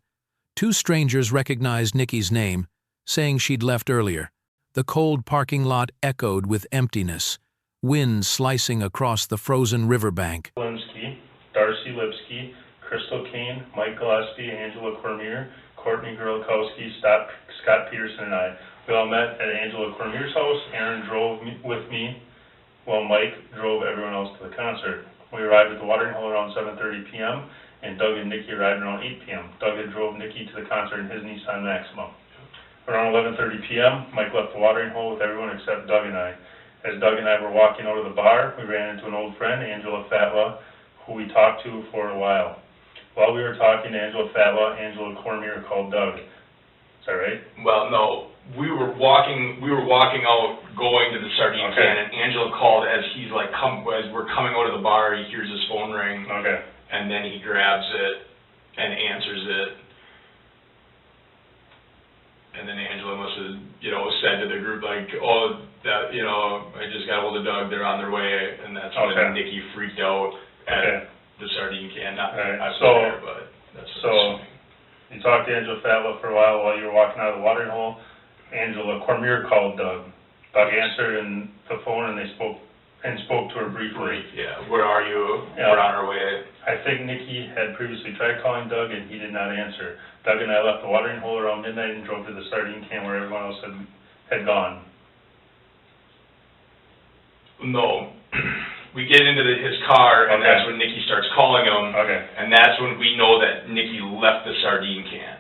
2 strangers recognized Nikki's name, saying she'd left earlier. The cold parking lot echoed with emptiness, wind slicing across the frozen riverbank. Kalinsky, Darcy Lipsky, Crystal Kane, Mike Gillespie, Angela Cormier, Courtney Grolakowski, Scott Peterson, and I. We all met at Angela Cormier's house. Aaron drove with me, while Mike drove everyone else to the concert. We arrived at the Watering Hole around 7:30 p.m., and Doug and Nikki arrived around 8 p.m. Doug had drove Nikki to the concert in his Nissan Maxima. Around 11:30 p.m., Mike left the Watering Hole with everyone except Doug and I. As Doug and I were walking out of the bar, we ran into an old friend, Angela Fatla, who we talked to for a while. While we were talking to Angela Fatla, Angela Cormier called Doug. Is that right? Well, no, we were walking out, going to the sardine Okay. can, and Angela called as he's like, as we're coming out of the bar, he hears his phone ring, Okay. and then he grabs it and answers it. And then Angela must have, said to the group, like, oh, that, I just got hold of Doug, they're on their way, and that's when Okay. Nikki freaked out at Okay. the sardine can. Not Alright, that I was so- there, but that's what I'm assuming. You talked to Angela Fatla for a while you were walking out of the Watering Hole. Angela Cormier called Doug. Doug answered the phone, and they spoke and spoke to her briefly. Yeah, where are you? Yeah. We're on our way. I think Nikki had previously tried calling Doug and he did not answer. Doug and I left the watering hole around midnight and drove to the sardine can where everyone else had gone. No. We get into his car, and Okay. that's when Nikki starts calling him. Okay. And that's when we know that Nikki left the sardine can.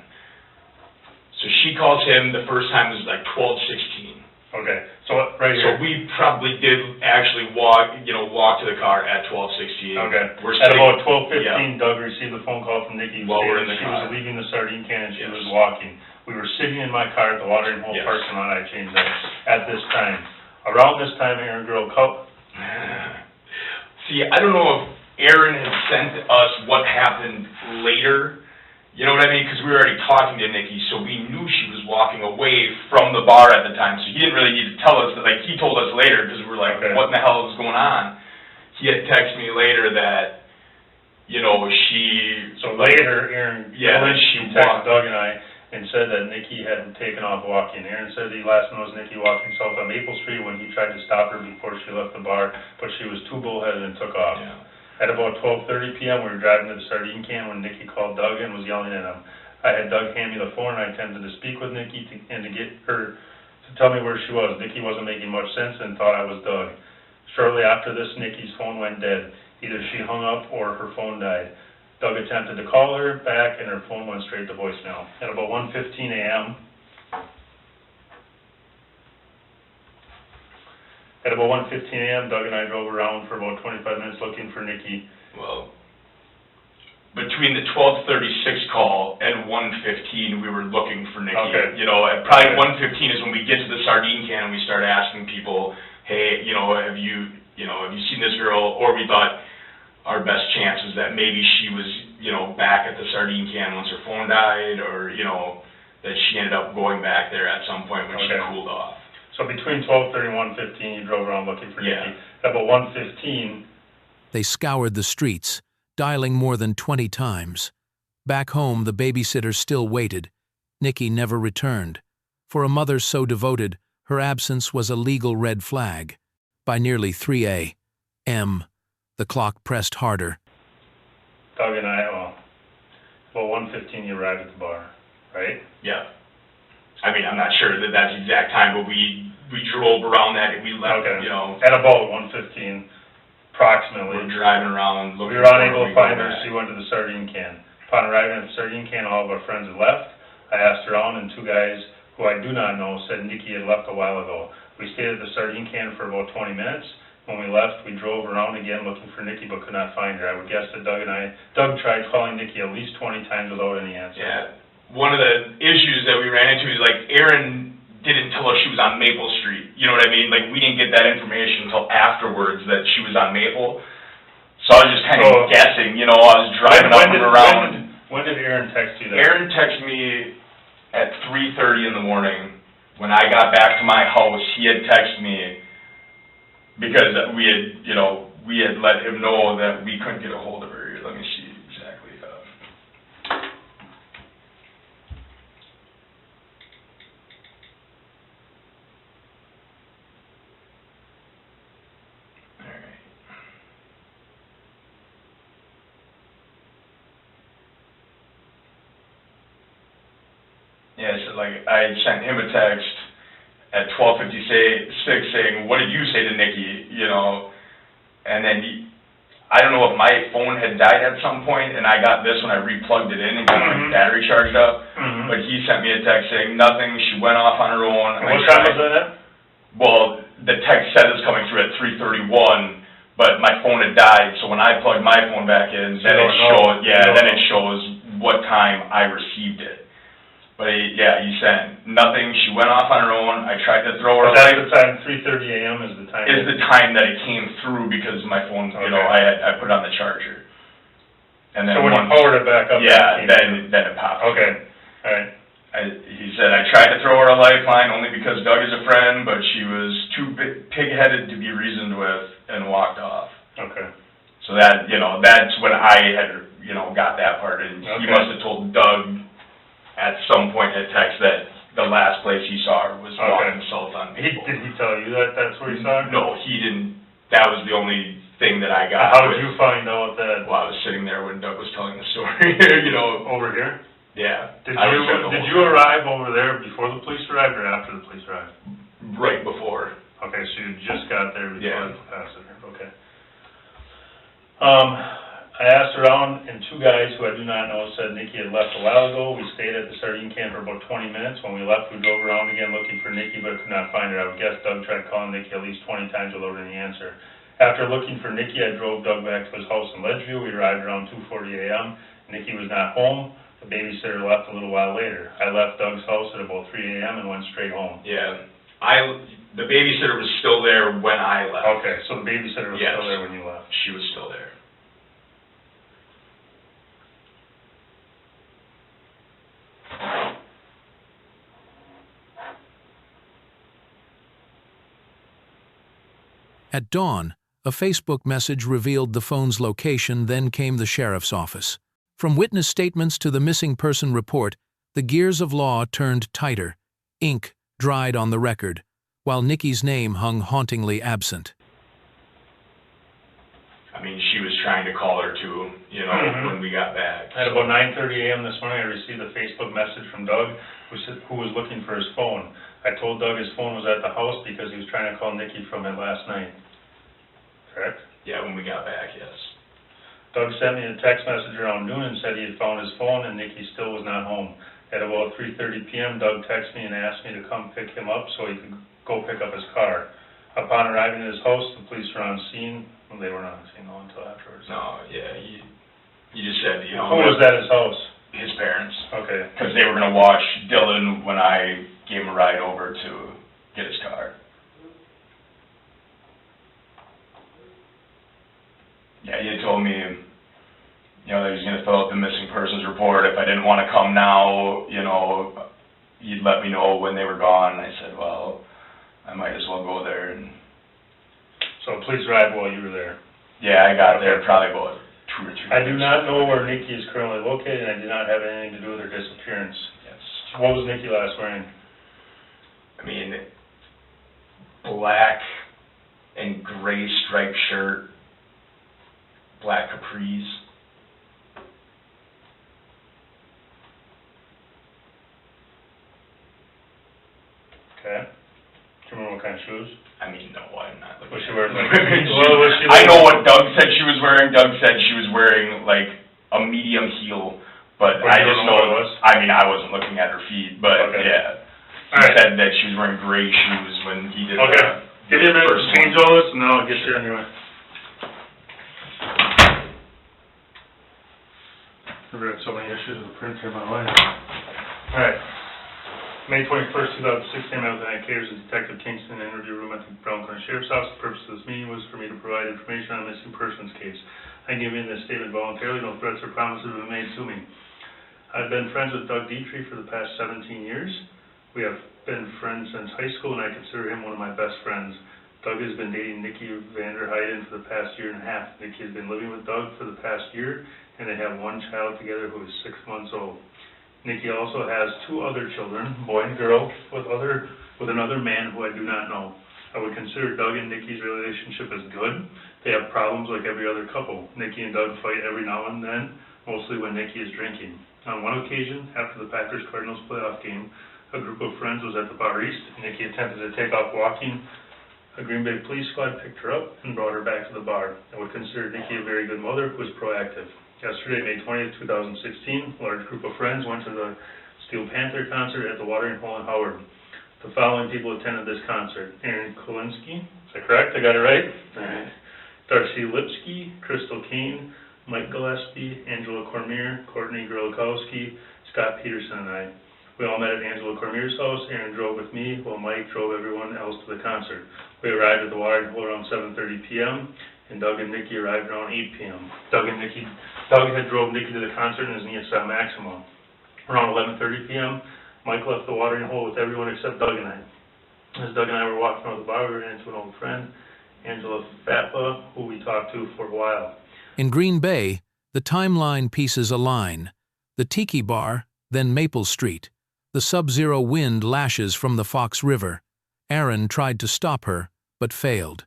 So she calls him, the first time was like 12:16. Okay, so right So here. we probably did actually walk to the car at 12:16. Okay. We're At sitting, about 12:15, Doug received a phone call from Nikki While we're in stating the she car. was leaving the sardine can and she Yes. was walking. We were sitting in my car at the watering hole Yes. parking lot. I changed that at this time. Around this time, Aaron girl called. See, I don't know if Aaron had sent us what happened later, you know what I mean? Because we were already talking to Nikki, so we knew she was walking away from the bar at the time, so he didn't really need to tell us that. Like, he told us later, because we were like, Okay. what in the hell is going on? He had texted me later that, you know, So later, Aaron, Yeah, then she she texted walked. Doug and I and said that Nikki had taken off walking. Aaron said he last knows Nikki walking south on Maple Street when he tried to stop her before she left the bar, but she was too bullheaded and took off. Yeah. At about 12:30 p.m., we were driving to the sardine can when Nikki called Doug and was yelling at him. I had Doug hand me the phone, and I attempted to speak with Nikki to get her to tell me where she was. Nikki wasn't making much sense and thought I was Doug. Shortly after this, Nikki's phone went dead. Either she hung up or her phone died. Doug attempted to call her back, and her phone went straight to voicemail. At about 1:15 a.m., Doug and I drove around for about 25 minutes looking for Nikki. Well, between the 12:36 call and 1:15, we were looking for Nikki. Okay. You know, at probably Okay. 1:15 is when we get to the sardine can and we start asking people, hey, you know, have you seen this girl? Or we thought our best chance was that maybe she was, you know, back at the sardine can once her phone died, or, you know, that she ended up going back there at some point when she Okay. cooled off. So between 12:30 and 1:15, you drove around looking for Yeah. Nikki. At about 1:15, They scoured the streets, dialing more than 20 times. Back home, the babysitter still waited. Nikki never returned. For a mother so devoted, her absence was a legal red flag. By nearly 3 a.m., the clock pressed harder. Doug and I, about 1:15, you arrived at the bar, right? Yeah. I mean, I'm not sure that that's the exact time, but we drove around that and we left, Okay. you know, At about 1:15, approximately. we're driving around looking We were for her, unable we to go find her, back. so we went to the sardine can. Upon arriving at the sardine can, all of our friends had left. I asked around, and two guys who I do not know said Nikki had left a while ago. We stayed at the sardine can for about 20 minutes. When we left, we drove around again looking for Nikki, but could not find her. I would guess that Doug tried calling Nikki at least 20 times without any answer. Yeah. One of the issues that we ran into is, like, Aaron didn't tell us she was on Maple Street. You know what I mean? Like, we didn't get that information until afterwards that she was on Maple. So I was just kind of guessing, you know, I was driving up and around. When did Aaron text you that? Aaron texted me at 3:30 in the morning. When I got back to my house, he had texted me because we had let him know that we couldn't get a hold of her. Let me see exactly. All right. Yeah, so like I sent him a text at 12:56 saying, "What did you say to Nikki?" You know, and then I don't know if my phone had died at some point, and I got this when I replugged it in and got my battery charged up. Mhm. But he sent me a text saying nothing. She went off on her own. And what time was that at? Well, the text said it was coming through at 3:31, but my phone had died. So when I plugged my phone back in, then it shows. Yeah, then it shows what time I received it. But he sent nothing. She went off on her own. I tried to throw her. But that's the time, 3:30 a.m. is the time. Is the time that it came through because my phone, you know, I put it on the charger. And then So when you powered it back up. yeah, then it popped. Okay, all right. He said, I tried to throw her a lifeline only because Doug is a friend, but she was too pig-headed to be reasoned with and walked off. Okay. So that, you know, that's when I had, you know, got that part. And he Okay. must have told Doug at some point in a text that the last place he saw her was walking south on Maple. Did he tell you that that's where he saw her? No, he didn't. that was the only thing that I got. How did you find out that? Well, I was sitting there when Doug was telling the story, you know. Over here? Yeah. Did I was there the did whole you time. arrive over there before the police arrived or after the police arrived? Right before. Okay, so you just got there before Yeah. the passed it, okay. I asked around, and two guys who I do not know said Nikki had left a while ago. We stayed at the sardine can for about 20 minutes. When we left, we drove around again looking for Nikki, but could not find her. I would guess Doug tried calling Nikki at least 20 times without any answer. After looking for Nikki, I drove Doug back to his house in Ledgeview. We arrived around 2:40 a.m. Nikki was not home. The babysitter left a little while later. I left Doug's house at about 3 a.m. and went straight home. Yeah. The babysitter was still there when I left. Okay, so the babysitter was Yes. still there when you left. She was still there. At dawn, a Facebook message revealed the phone's location, then came the sheriff's office. From witness statements to the missing person report, the gears of law turned tighter. Ink dried on the record, while Nikki's name hung hauntingly absent. I mean, she was trying to call her too, you know, when we got back. At about 9:30 a.m. this morning, I received a Facebook message from Doug, who was looking for his phone. I told Doug his phone was at the house because he was trying to call Nikki from it last night. Correct? Yeah, when we got back, yes. Doug sent me a text message around noon and said he had found his phone and Nikki still was not home. At about 3:30 p.m., Doug texted me and asked me to come pick him up so he could go pick up his car. Upon arriving at his house, the police were on scene. Well, they weren't on scene though until afterwards. No, yeah, you just said, you know. Who was at his house? His parents. Okay. Because they were going to watch Dylan when I gave him a ride over to get his car. Yeah, he had told me, you know, that he was going to fill out the missing persons report. If I didn't want to come now, you know, he'd let me know when they were gone. I said, well, I might as well go there. And So the police arrived while you were there? yeah, I got there probably about 2 or 3 I do not know where Nikki is currently located, and I did not have anything to do with her disappearance. Yes. What was Nikki last wearing? I mean, black and gray striped shirt, black capris. Okay. Do you remember what kind of shoes? I mean, no, I'm not looking. Was she wearing like? Well, I know what Doug said she was wearing. Doug said she was wearing like a medium heel, but Well, I you just don't know know. what it was? I mean, I wasn't looking at her feet, but Okay. yeah. All He right. said that she was wearing gray shoes when he did. Okay. Give me a minute to first change one. all this, and then I'll get you on your way. I've had so many issues with the printer in my life. All right. May 21st, 2016, I was at Caters and Detective Kingston in an interview room at the Brown County Sheriff's Office. The purpose of this meeting was for me to provide information on a missing persons case. I give in this statement voluntarily. No threats or promises have been made to me. I've been friends with Doug Dietrich for the past 17 years. We have been friends since high school, and I consider him one of my best friends. Doug has been dating Nikki Vanderheiden for the past year and a half. Nikki has been living with Doug for the past year, and they have one child together who is 6 months old. Nikki also has 2 other children, boy and girl, with another man who I do not know. I would consider Doug and Nikki's relationship as good. They have problems like every other couple. Nikki and Doug fight every now and then, mostly when Nikki is drinking. On one occasion, after the Packers-Cardinals playoff game, a group of friends was at the Bar East. Nikki attempted to take off walking. A Green Bay police squad picked her up and brought her back to the bar. I would consider Nikki a very good mother who is proactive. Yesterday, May 20th, 2016, a large group of friends went to the Steel Panther concert at the Watering Hole in Howard. The following people attended this concert: Aaron Kolinsky, is that correct? I got it right? All right. Darcy Lipsky, Crystal Kane, Mike Gillespie, Angela Cormier, Courtney Grolkowski, Scott Peterson, and I. We all met at Angela Cormier's house. Aaron drove with me, while Mike drove everyone else to the concert. We arrived at the Watering Hole around 7:30 p.m., and Doug and Nikki arrived around 8 p.m. Doug had drove Nikki to the concert in his Nissan Maxima. Around 11:30 p.m., Mike left the Watering Hole with everyone except Doug and I. As Doug and I were walking out of the bar, we ran into an old friend, Angela Fatpa, who we talked to for a while. In Green Bay, the timeline pieces align. The Tiki Bar, then Maple Street. The sub-zero wind lashes from the Fox River. Aaron tried to stop her, but failed.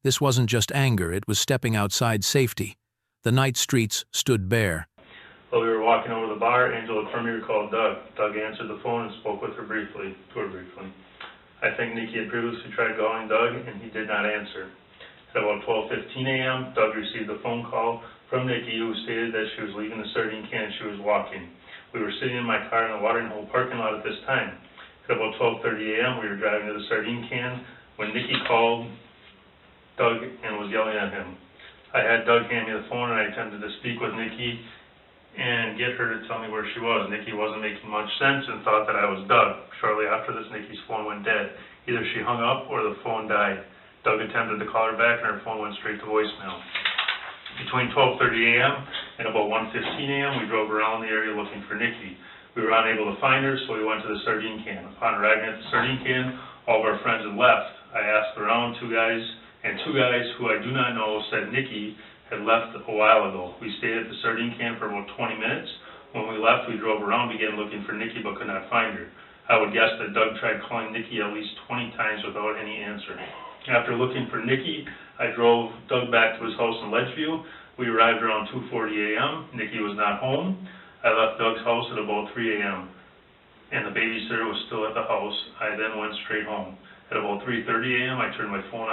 This wasn't just anger, it was stepping outside safety. The night streets stood bare. While we were walking over to the bar, Angela Cormier called Doug. Doug answered the phone and spoke with her briefly. I think Nikki had previously tried calling Doug, and he did not answer. At about 12:15 a.m., Doug received a phone call from Nikki, who stated that she was leaving the sardine can and she was walking. We were sitting in my car in the watering hole parking lot at this time. At about 12:30 a.m., we were driving to the sardine can when Nikki called Doug and was yelling at him. I had Doug hand me the phone, and I attempted to speak with Nikki and get her to tell me where she was. Nikki wasn't making much sense and thought that I was Doug. Shortly after this, Nikki's phone went dead. Either she hung up or the phone died. Doug attempted to call her back, and her phone went straight to voicemail. Between 12:30 a.m. and about 1:15 a.m., we drove around the area looking for Nikki. We were unable to find her, so we went to the sardine can. Upon arriving at the sardine can, all of our friends had left. I asked around, two guys who I do not know said Nikki had left a while ago. We stayed at the sardine can for about 20 minutes. When we left, we drove around, began looking for Nikki, but could not find her. I would guess that Doug tried calling Nikki at least 20 times without any answer. After looking for Nikki, I drove Doug back to his house in Ledgeview. We arrived around 2:40 a.m. Nikki was not home. I left Doug's house at about 3 a.m., and the babysitter was still at the house. I then went straight home. At about 3:30 a.m., I turned my phone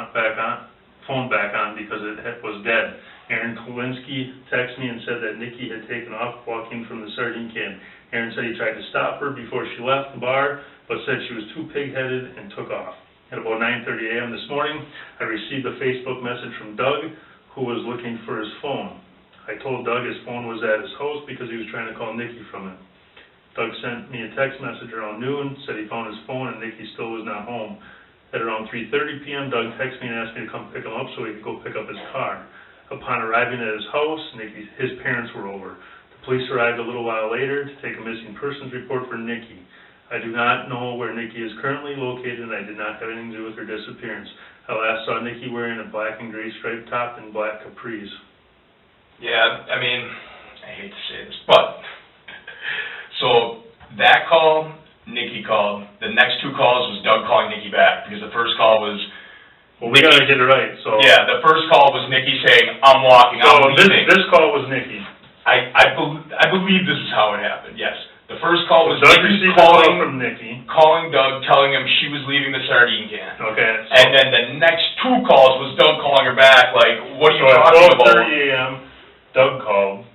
back on because it was dead. Aaron Kolinsky texted me and said that Nikki had taken off walking from the sardine can. Aaron said he tried to stop her before she left the bar, but said she was too pig-headed and took off. At about 9:30 a.m. this morning, I received a Facebook message from Doug, who was looking for his phone. I told Doug his phone was at his house because he was trying to call Nikki from it. Doug sent me a text message around noon, said he found his phone and Nikki still was not home. At around 3:30 p.m., Doug texted me and asked me to come pick him up so he could go pick up his car. Upon arriving at his house, his parents were over. The police arrived a little while later to take a missing persons report for Nikki. I do not know where Nikki is currently located, and I did not have anything to do with her disappearance. I last saw Nikki wearing a black and gray striped top and black capris. Yeah, I mean, I hate to say this, but, so that call, Nikki called. The next two calls was Doug calling Nikki back, because the first call was... Well, we gotta get it right, so... Yeah, the first call was Nikki saying, I'm walking, I'm leaving. This call was Nikki. I believe this is how it happened, yes. The first call was Doug Nikki received a call from Nikki, calling Doug, telling him she was leaving the sardine can. okay. And then the next two calls was Doug calling her back, like, what are you talking about? So at 12:30 a.m., Doug called.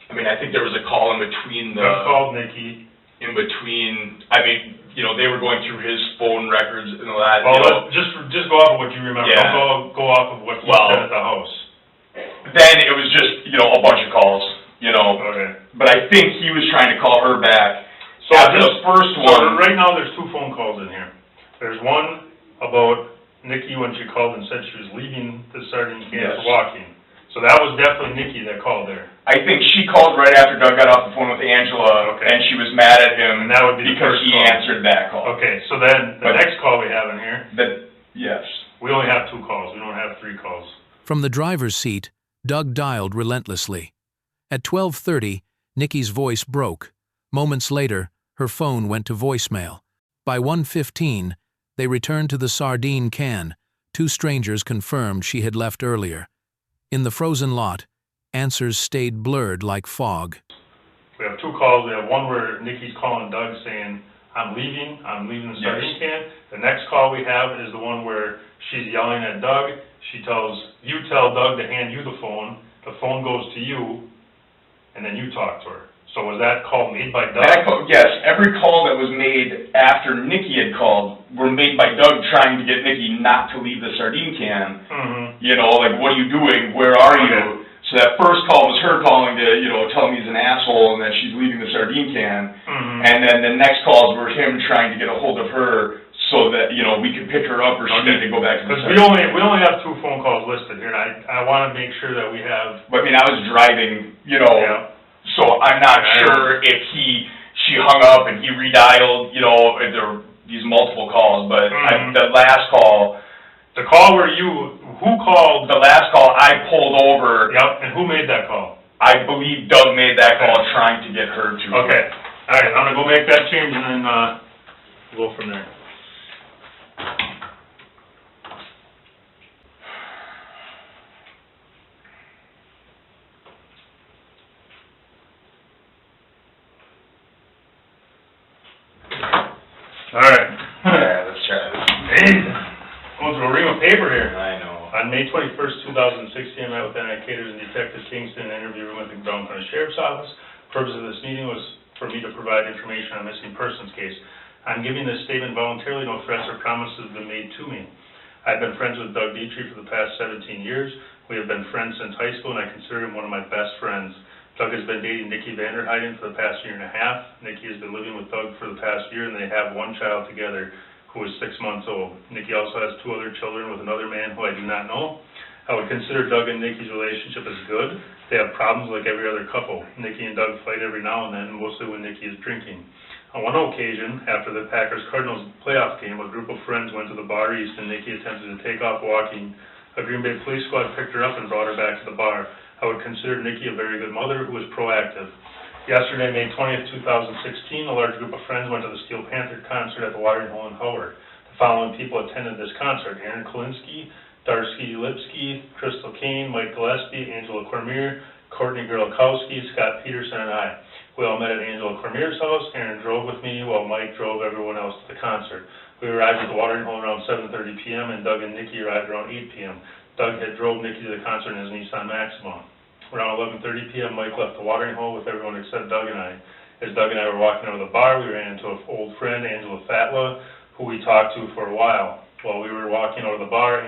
I mean, I think there was a call in between Doug called Nikki. In between, I mean, you know, they were going through his phone records and all that. Well, just go off of what you remember. Yeah. Don't go off of what he said at the house. Then it was just, you know, a bunch of calls, you know. Okay. But I think he was trying to call her back. So after the first one. Right now, there's two phone calls in here. There's one about Nikki when she called and said she was leaving the sardine can for walking. So that was definitely Nikki that called there. I think she called right after Doug got off the phone with Angela, and she was mad at him and that would be because he answered that call. Okay, so then the next call we have in here, yes. We only have two calls. We don't have three calls. From the driver's seat, Doug dialed relentlessly. At 12:30, Nikki's voice broke. Moments later, her phone went to voicemail. By 1:15, they returned to the sardine can. Two strangers confirmed she had left earlier. In the frozen lot, answers stayed blurred like fog. We have two calls. We have one where Nikki's calling Doug saying, I'm leaving the sardine can. The next call we have is the one where she's yelling at Doug. You tell Doug to hand you the phone goes to you, and then you talk to her. So was that call made by Doug? Yes, every call that was made after Nikki had called were made by Doug trying to get Nikki not to leave the sardine can. Mm-hmm. You know, like, what are you doing? Where are you? So that first call was her calling to, you know, tell him he's an asshole and that she's leaving the sardine can. Mm-hmm. And then the next calls were him trying to get a hold of her so that, you know, we could pick her up or she needed to go back to the sardine can. We only have two phone calls listed here, and I want to make sure that we have... But, I mean, I was driving, you know... Yeah. So I'm not sure if she hung up and he redialed, you know, if there were these multiple calls, but the last call... The call where who called? The last call, I pulled over. Yep, and who made that call? I believe Doug made that call trying to get her to... Okay, all right, I'm going to go make that change and then we'll go from there. All right. Yeah, let's try this. Hey, going through a ream of paper here. I know. On May 21st, 2016, I met with Caters and Detective Kingston in an interview room at the Brown County Sheriff's Office. The purpose of this meeting was for me to provide information on a missing persons case. I'm giving this statement voluntarily. No threats or promises have been made to me. I've been friends with Doug Dietrich for the past 17 years. We have been friends since high school, and I consider him one of my best friends. Doug has been dating Nikki Vanderheiden for the past year and a half. Nikki has been living with Doug for the past year, and they have one child together who is 6 months old. Nikki also has 2 other children with another man who I do not know. I would consider Doug and Nikki's relationship as good. They have problems like every other couple. Nikki and Doug fight every now and then, mostly when Nikki is drinking. On one occasion, after the Packers-Cardinals playoff game, a group of friends went to the bar east and Nikki attempted to take off walking. A Green Bay police squad picked her up and brought her back to the bar. I would consider Nikki a very good mother who was proactive. Yesterday, May 20th, 2016, a large group of friends went to the Steel Panther concert at the Watering Hole in Howard. The following people attended this concert: Aaron Kolinsky, Darsky Lipsky, Crystal Kane, Mike Gillespie, Angela Cormier, Courtney Gerlkowski, Scott Peterson, and I. We all met at Angela Cormier's house. Aaron drove with me while Mike drove everyone else to the concert. We arrived at the Watering Hole around 7:30 p.m. and Doug and Nikki arrived around 8 p.m. Doug had drove Nikki to the concert in his Nissan Maxima. Around 11:30 p.m., Mike left the Watering Hole with everyone except Doug and I. As Doug and I were walking over the bar, we ran into an old friend, Angela Fatla, who we talked to for a while. While we were walking over the bar,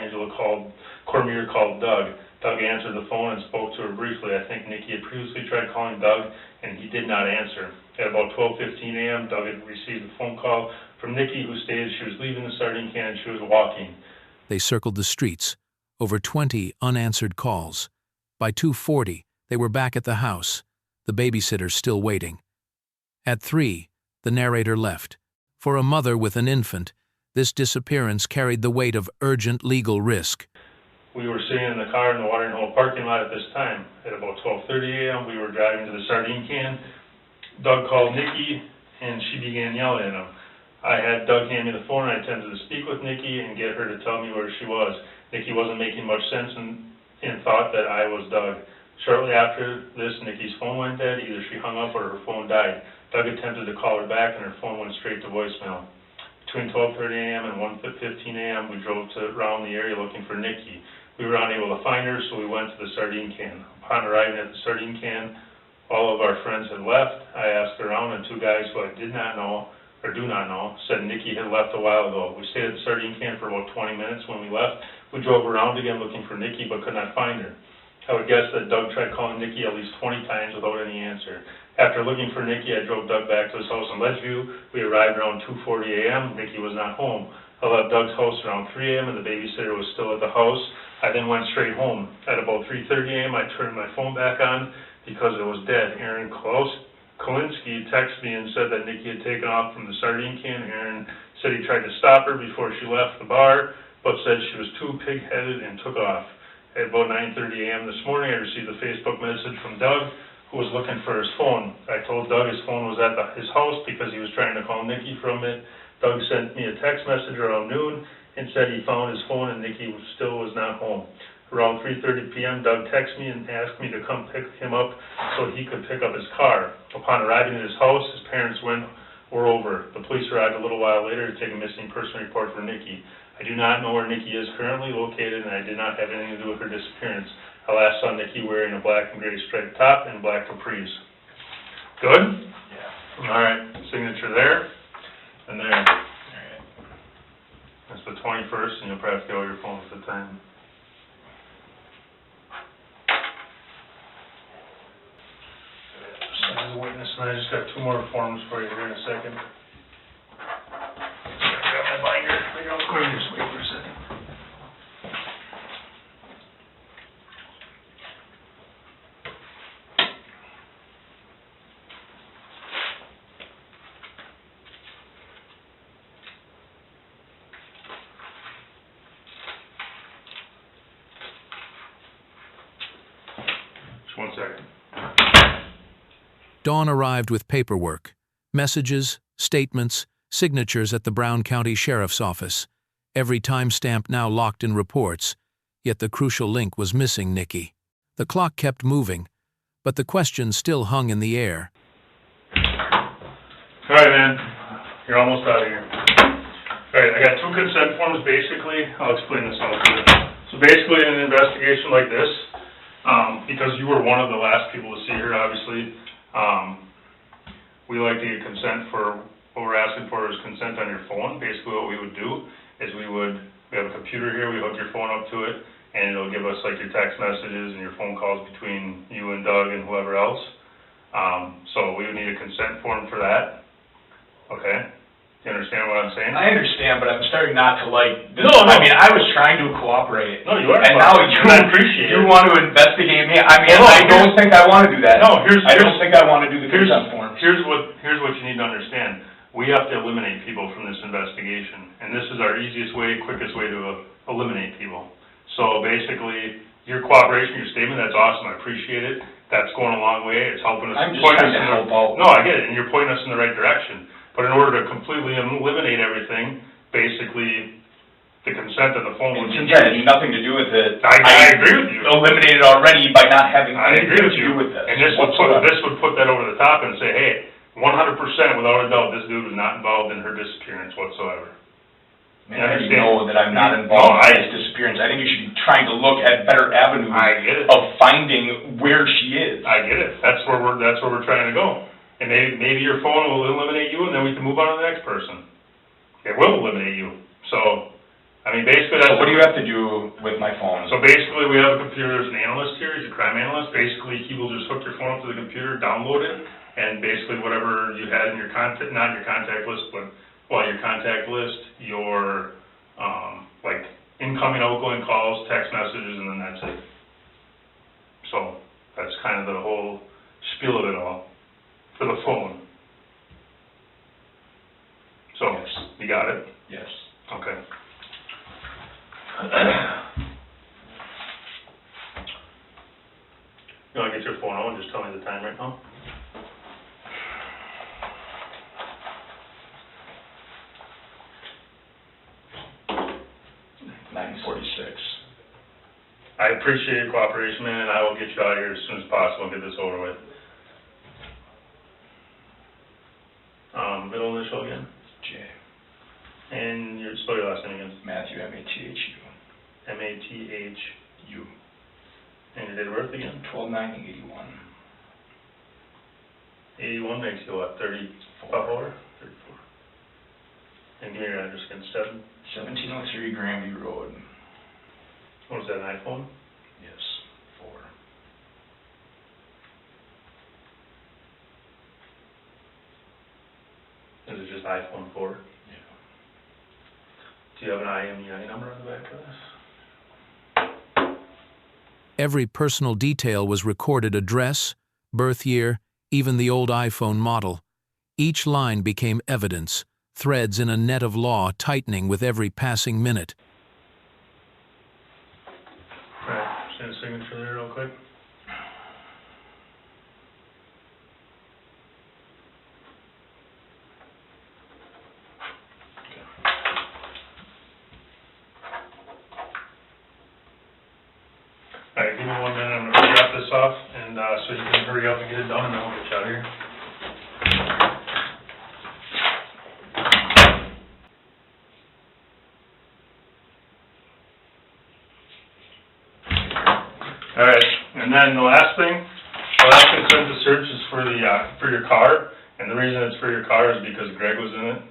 Cormier called Doug. Doug answered the phone and spoke to her briefly. I think Nikki had previously tried calling Doug, and he did not answer. At about 12:15 a.m., Doug had received a phone call from Nikki, who stated she was leaving the sardine can and she was walking. They circled the streets, over 20 unanswered calls. By 2:40, they were back at the house, the babysitter still waiting. At 3, the narrator left. For a mother with an infant, this disappearance carried the weight of urgent legal risk. We were sitting in the car in the Watering Hole parking lot at this time. At about 12:30 a.m., we were driving to the sardine can. Doug called Nikki, and she began yelling at him. I had Doug hand me the phone, and I attempted to speak with Nikki and get her to tell me where she was. Nikki wasn't making much sense and thought that I was Doug. Shortly after this, Nikki's phone went dead. Either she hung up or her phone died. Doug attempted to call her back, and her phone went straight to voicemail. Between 12:30 a.m. and 1:15 a.m., we drove around the area looking for Nikki. We were unable to find her, so we went to the sardine can. Upon arriving at the sardine can, all of our friends had left. I asked around, and 2 guys who I did not know, or do not know, said Nikki had left a while ago. We stayed at the sardine can for about 20 minutes. When we left, we drove around again looking for Nikki, but could not find her. I would guess that Doug tried calling Nikki at least 20 times without any answer. After looking for Nikki, I drove Doug back to his house in Ledgeview. We arrived around 2:40 a.m. Nikki was not home. I left Doug's house around 3 a.m. and the babysitter was still at the house. I then went straight home. At about 3:30 a.m., I turned my phone back on because it was dead. Aaron Kolinsky texted me and said that Nikki had taken off from the sardine can. Aaron said he tried to stop her before she left the bar, but said she was too pig-headed and took off. At about 9:30 a.m. this morning, I received a Facebook message from Doug, who was looking for his phone. I told Doug his phone was at his house because he was trying to call Nikki from it. Doug sent me a text message around noon and said he found his phone and Nikki still was not home. Around 3:30 p.m., Doug texted me and asked me to come pick him up so he could pick up his car. Upon arriving at his house, his parents were over. The police arrived a little while later to take a missing person report for Nikki. I do not know where Nikki is currently located, and I did not have anything to do with her disappearance. I last saw Nikki wearing a black and gray striped top and black capris. Good? Yeah. All right, signature there and there. All right. That's the 21st, and you'll probably have to get all your phones at the time. As a witness, and I just got 2 more forms for you here in a second. Grab my binder. Maybe I'll go just wait for a second. Just 1 second. Dawn arrived with paperwork, messages, statements, signatures at the Brown County Sheriff's Office, every timestamp now locked in reports, yet the crucial link was missing Nikki. The clock kept moving, but the question still hung in the air. All right, man. You're almost out of here. All right, I got 2 consent forms, basically. I'll explain this all to you. So basically, in an investigation like this, because you were one of the last people to see her, obviously, we like to get consent for, what we're asking for is consent on your phone. Basically, what we would do is we have a computer here, we hook your phone up to it, and it'll give us like your text messages and your phone calls between you and Doug and whoever else. So we would need a consent form for that. Okay? Do you understand what I'm saying? I understand, but I'm starting not to like this. No. I mean, I was trying to cooperate. No, you are. And now I appreciate you it. want to investigate me. I mean, Well, no, I don't think I want to do that. No, I don't think I want to do the consent forms. Here's what you need to understand. We have to eliminate people from this investigation, and this is our easiest way, quickest way to eliminate people. So basically, your cooperation, your statement, that's awesome, I appreciate it. That's going a long way, it's helping us. I'm just point trying us to in help out. No, I get it, and you're pointing us in the right direction. But in order to completely eliminate everything, basically, the consent of the phone would be... Since that had nothing to do with it, I agree with you. Eliminated already by not having I anything agree to with do you. with this. And this would put that over the top and say, hey, 100% without a doubt, this dude was not involved in her disappearance whatsoever. Man, I already know that I'm not involved in this disappearance. I think you should be trying to look at better avenues I get it. of finding where she is. I get it. That's where we're trying to go. And maybe your phone will eliminate you, and then we can move on to the next person. It will eliminate you. So, I mean, basically that's... So what do you have to do with my phone? So basically, we have a computer, there's an analyst here, he's a crime analyst. Basically, he will just hook your phone up to the computer, download it, and basically whatever you had in your contact, not your contact list, but, well, your contact list, your, like, incoming, outgoing calls, text messages, and then that's it. So, that's kind of the whole spiel of it all, for the phone. So, Yes. You got it? Yes. Okay. You wanna get your phone on and just tell me the time right now? I appreciate your cooperation, man, and I will get you out of here as soon as possible and get this over with. Middle initial again? J. And spell your last name again. Matthew, M-A-T-H-U. M-A-T-H-U. And your date of birth again? 12/9/81. 81 makes you what, 34? 34. And give me your address again, 1703 Grandview Road. What was that, an iPhone? Yes, 4. Is it just iPhone 4? Yeah. Do you have an IMEI number on the back of this? Every personal detail was recorded: address, birth year, even the old iPhone model. Each line became evidence, threads in a net of law tightening with every passing minute. Right, just need a signature there real quick. All right, give me 1 minute, I'm gonna wrap this off, and so you can hurry up and get it done, and then we'll get you out of here. All right, and then the last consent to search is for your car, and the reason it's for your car is because Greg was in it.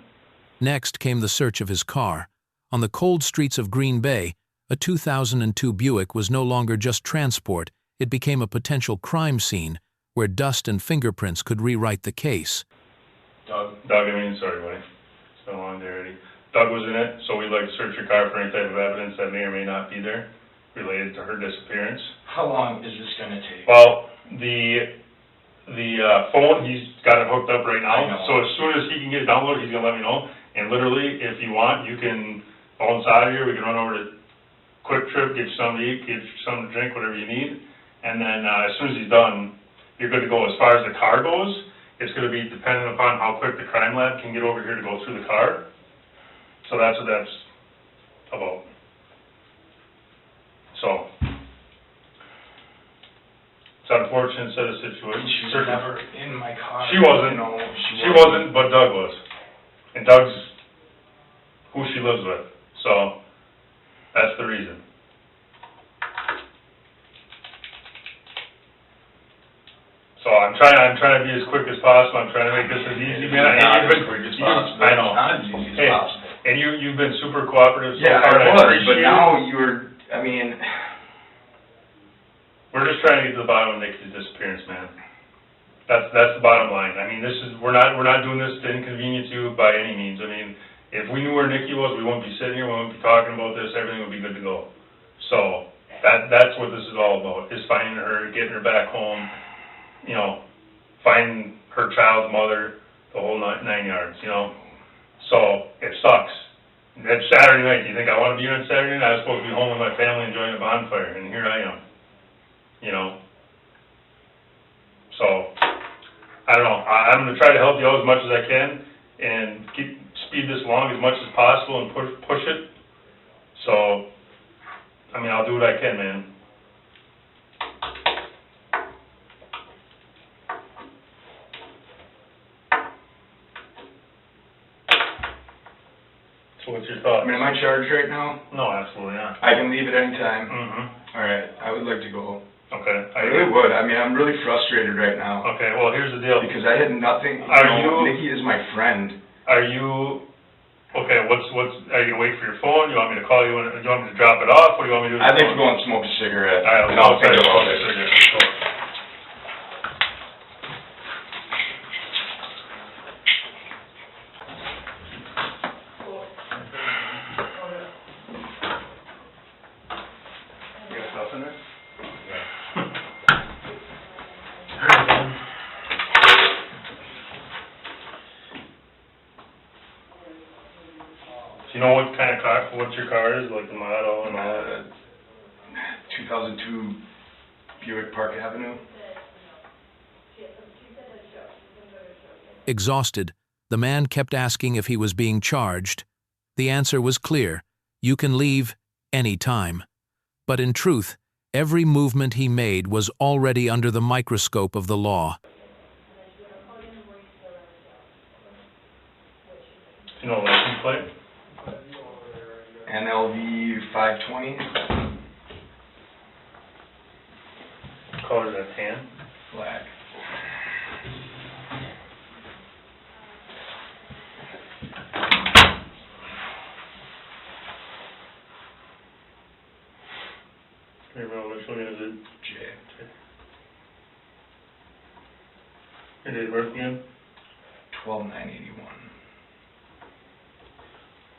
Next came the search of his car. On the cold streets of Green Bay, a 2002 Buick was no longer just transport, it became a potential crime scene where dust and fingerprints could rewrite the case. Doug, sorry buddy, it's been a long day already. Doug was in it, so we'd like to search your car for any type of evidence that may or may not be there related to her disappearance. How long is this going to take? Well, the phone, he's got it hooked up right now, so as soon as he can get it downloaded, he's gonna let me know. And literally, if you want, you can, while it's out of here, we can run over to Quick Trip, get you something to eat, get you something to drink, whatever you need. And then, as soon as he's done, you're good to go. As far as the car goes, it's gonna be dependent upon how quick the crime lab can get over here to go through the car. So that's what that's about. So, it's an unfortunate set of situations. She was never in my car. She wasn't. No, She wasn't, but Doug was. And Doug's who she lives with, so that's the reason. So I'm trying to be as quick as possible, I'm trying to make this as easy, man. Not as quick as possible. I know. Not as easy Hey, as possible. and you've been super cooperative so Yeah, far, I and I was, appreciate but it. now you're, I mean, We're just trying to get to the bottom of Nikki's disappearance, man. That's the bottom line. I mean, we're not doing this to inconvenience you by any means. I mean, if we knew where Nikki was, we wouldn't be sitting here, we wouldn't be talking about this, everything would be good to go. So, that's what this is all about, is finding her, getting her back home, you know, finding her child's mother, the whole nine yards, you know? So, it sucks. It's Saturday night, do you think I wanna be here on Saturday night? I was supposed to be home with my family enjoying a bonfire, and here I am, you know? So, I don't know, I'm gonna try to help you out as much as I can, and speed this along as much as possible and push it. So, I mean, I'll do what I can, man. So what's your thoughts? I mean, am I charged right now? No, absolutely not. I can leave at any time. Mm-hmm. All right, I would like to go. Okay. I really would. I mean, I'm really frustrated right now Okay, well, here's the deal. because I had nothing. Nikki is my friend. Are you, okay, are you gonna wait for your phone? You want me to call you, do you want me to drop it off? What do you want me to do? I think we're going to smoke a cigarette, All right, and I'll think about it. Sure. You got stuff in there? Do you know what kind of car, what your car is, like the model and all that? 2002 Buick Park Avenue. Exhausted, the man kept asking if he was being charged. The answer was clear: you can leave any time. But in truth, every movement he made was already under the microscope of the law. Do you know license plate? NLV 520. Color is that tan? Black. Can you remember which one is it? J. Your date of birth again? 12/9/81.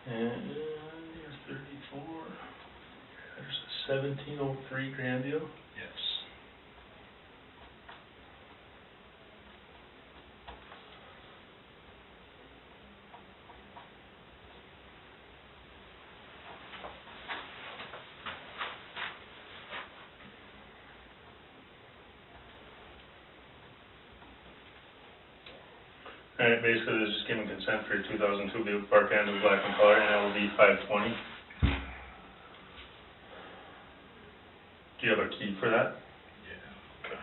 And you're 34. There's a 1703 Grandview. Yes. Alright, basically, this is just giving consent for your 2002 Buick Park Avenue black in color, NLV 520. Do you have a key for that? Yeah. Okay.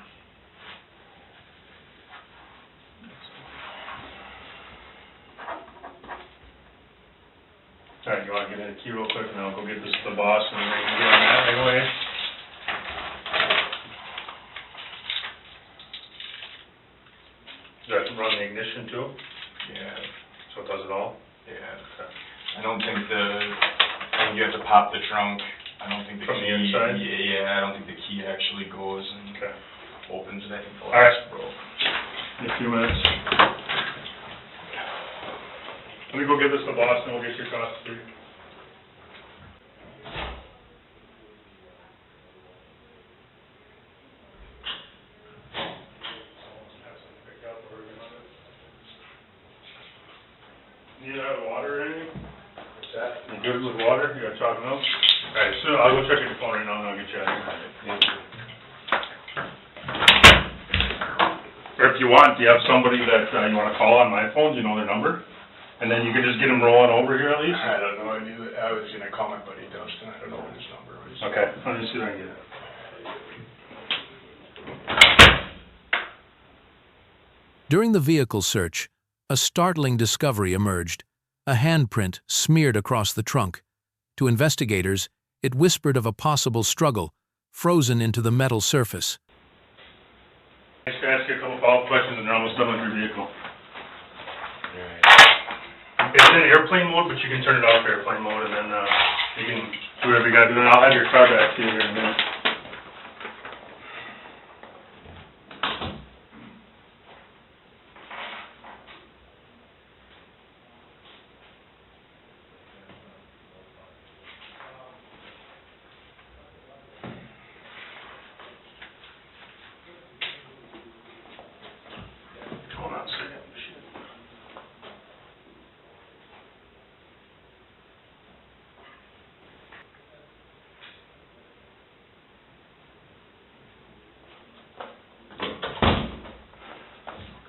Alright, you wanna give me the key real quick, and then I'll go get this to the boss, and then we can get on that right away? Does that run the ignition too? Yeah. So it does it all? Yeah. Okay. I don't think I think you have to pop the trunk. I don't think the From key. the inside? Yeah, I don't think the key actually goes and Okay. opens it. I think the All right. locks broke. In a few minutes. Let me go get this to the boss, and we'll get your costs through. Need water or anything? What's that? You good with water? You got chocolate milk? All right, so I'll go check your phone right now, and I'll get you out of here. Thank you. Or if you want, do you have somebody that you want to call on my phone? Do you know their number? And then you can just get them rolling over here at least? I don't know. I was gonna call my buddy Dustin. I don't know what his number is. Okay, let me see if I can get it. During the vehicle search, a startling discovery emerged. a handprint smeared across the trunk. To investigators, it whispered of a possible struggle, frozen into the metal surface. I should ask you a couple follow-up questions and you're almost done with your vehicle. It's in airplane mode, but you can turn it off airplane mode and then you can do whatever you gotta do. And I'll have your car back to you here in a minute. Hold on a second.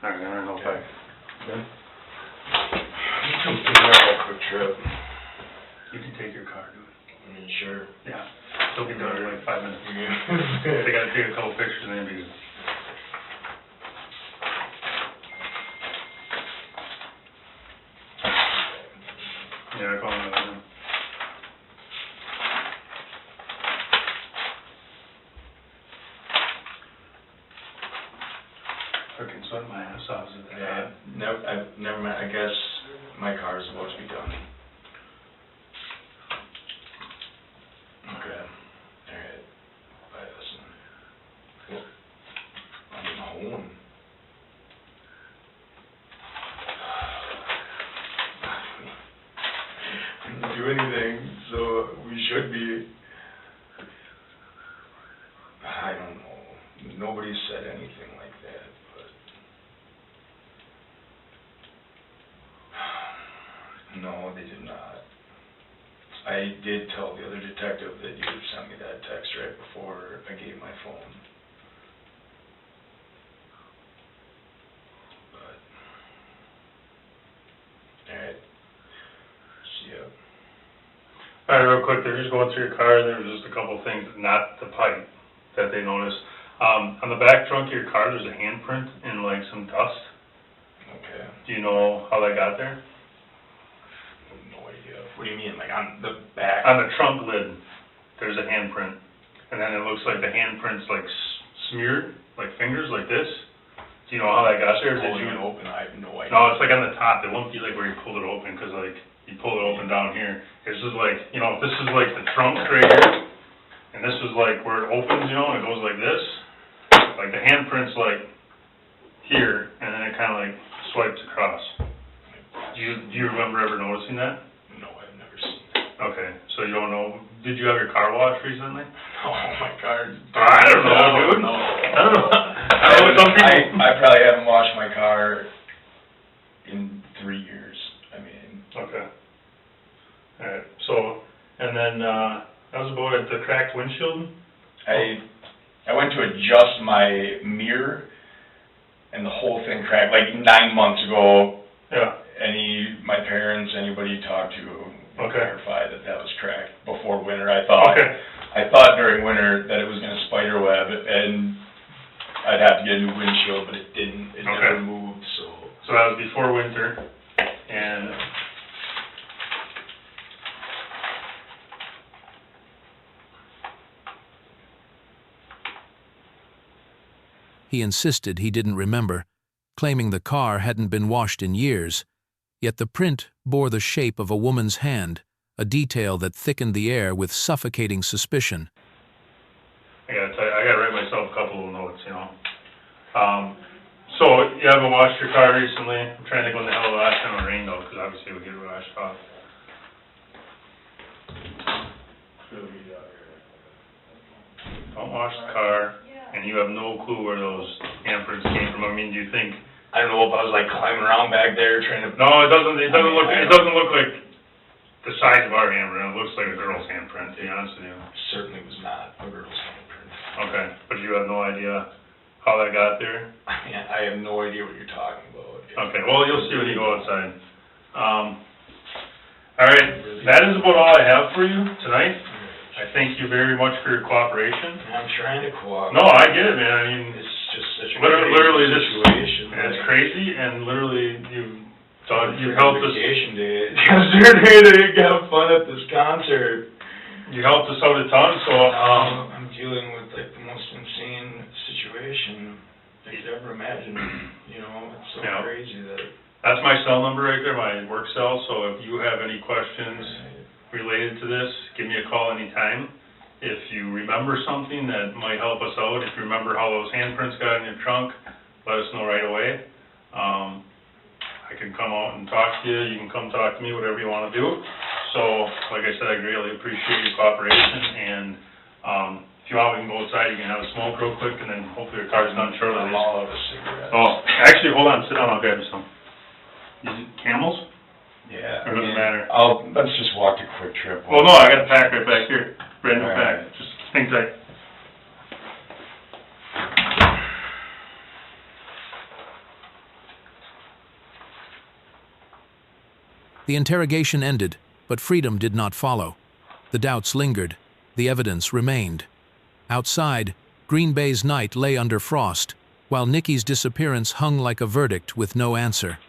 All right, I don't know if I... Good? Come pick me up a quick trip. You can take your car, dude. I mean, sure. Yeah. They'll be done in like 5 minutes. Yeah. They gotta take a couple pictures and then be good. Yeah, go on. Fucking sweating my ass off. Yeah, never mind, I guess my car is supposed to be done. Okay, alright, bye, listen. Well, I'm home. I didn't do anything, so we should be. I don't know, nobody said anything like that, but. No, they did not. I did tell the other detective that you had sent me that text right before I gave my phone. But, alright. See ya. All right, real quick, they're just going through your car, and there was just a couple things, not the pipe, that they noticed. On the back trunk of your car, there's a handprint and like some dust. Okay. Do you know how that got there? No idea. What do you mean, like on the back? On the trunk lid, there's a handprint, and then it looks like the handprint's like smeared, like fingers, like this. Do you know how that got there? Did Pulling you? it open, I have no idea. No, it's like on the top. It won't be like where you pulled it open, because like you pull it open down here. This is like, you know, this is like the trunk right here, and this is like where it opens, you know, and it goes like this. Like the handprint's like here, and then it kind of like swipes across. Do you remember ever noticing that? No, I've never seen it. Okay, so you don't know. Did you have your car washed recently? Oh my God. I don't know, dude. No. I don't know. I know some people. I probably haven't washed my car in 3 years. I mean. Okay. All right. So, and then that was about it. The cracked windshield. I went to adjust my mirror, and the whole thing cracked. Like 9 months ago. Yeah. My parents, anybody you talk to, Okay. clarified that was cracked before winter. I thought. Okay. I thought during winter that it was going to spider web, and I'd have to get a new windshield, but it didn't. It Okay. never moved. So that was before winter, and He insisted he didn't remember, claiming the car hadn't been washed in years, yet the print bore the shape of a woman's hand, a detail that thickened the air with suffocating suspicion. I gotta tell you, I gotta write myself a couple of notes, you know. So you haven't washed your car recently. I'm trying to think when the hell the last time it rained though, because obviously it would get washed off. Don't wash the car, and you have no clue where those handprints came from. I mean, do you think? I don't know if I was like climbing around back there trying to. No, it doesn't. It doesn't look like the size of our handprint. It looks like a girl's handprint. To be honest with you. Certainly was not a girl's handprint. Okay, but you have no idea how that got there? I have no idea what you're talking about. Okay, well, you'll see when you go outside. All right, that is about all I have for you tonight. I thank you very much for your cooperation. I'm trying to cooperate. No, I get it, man. I mean, It's just such a literally crazy this situation. it's crazy, and literally you So you helped us, Vacation day, because they're there to have fun at this concert. you helped us out a ton, so, I'm dealing with like the most insane situation I could ever imagine, you know, it's so Yeah. crazy that. that's my cell number right there, my work cell, so if you have any questions related to this, give me a call anytime. If you remember something that might help us out, if you remember how those handprints got in your trunk, let us know right away. I can come out and talk to you, you can come talk to me, whatever you wanna do. So, like I said, I greatly appreciate your cooperation, and, if you want, we can go outside, you can have a smoke real quick, and then hopefully your car's done shortly. I'm all out of cigarettes. Oh, actually, hold on, sit down, I'll grab you some. Is it Camels? Yeah. Or does it matter? Let's just walk a quick trip. Well, no, I got a pack right back here, brand new All pack, right. just hang tight. The interrogation ended, but freedom did not follow. The doubts lingered. The evidence remained. Outside, Green Bay's night lay under frost, while Nikki's disappearance hung like a verdict with no answer.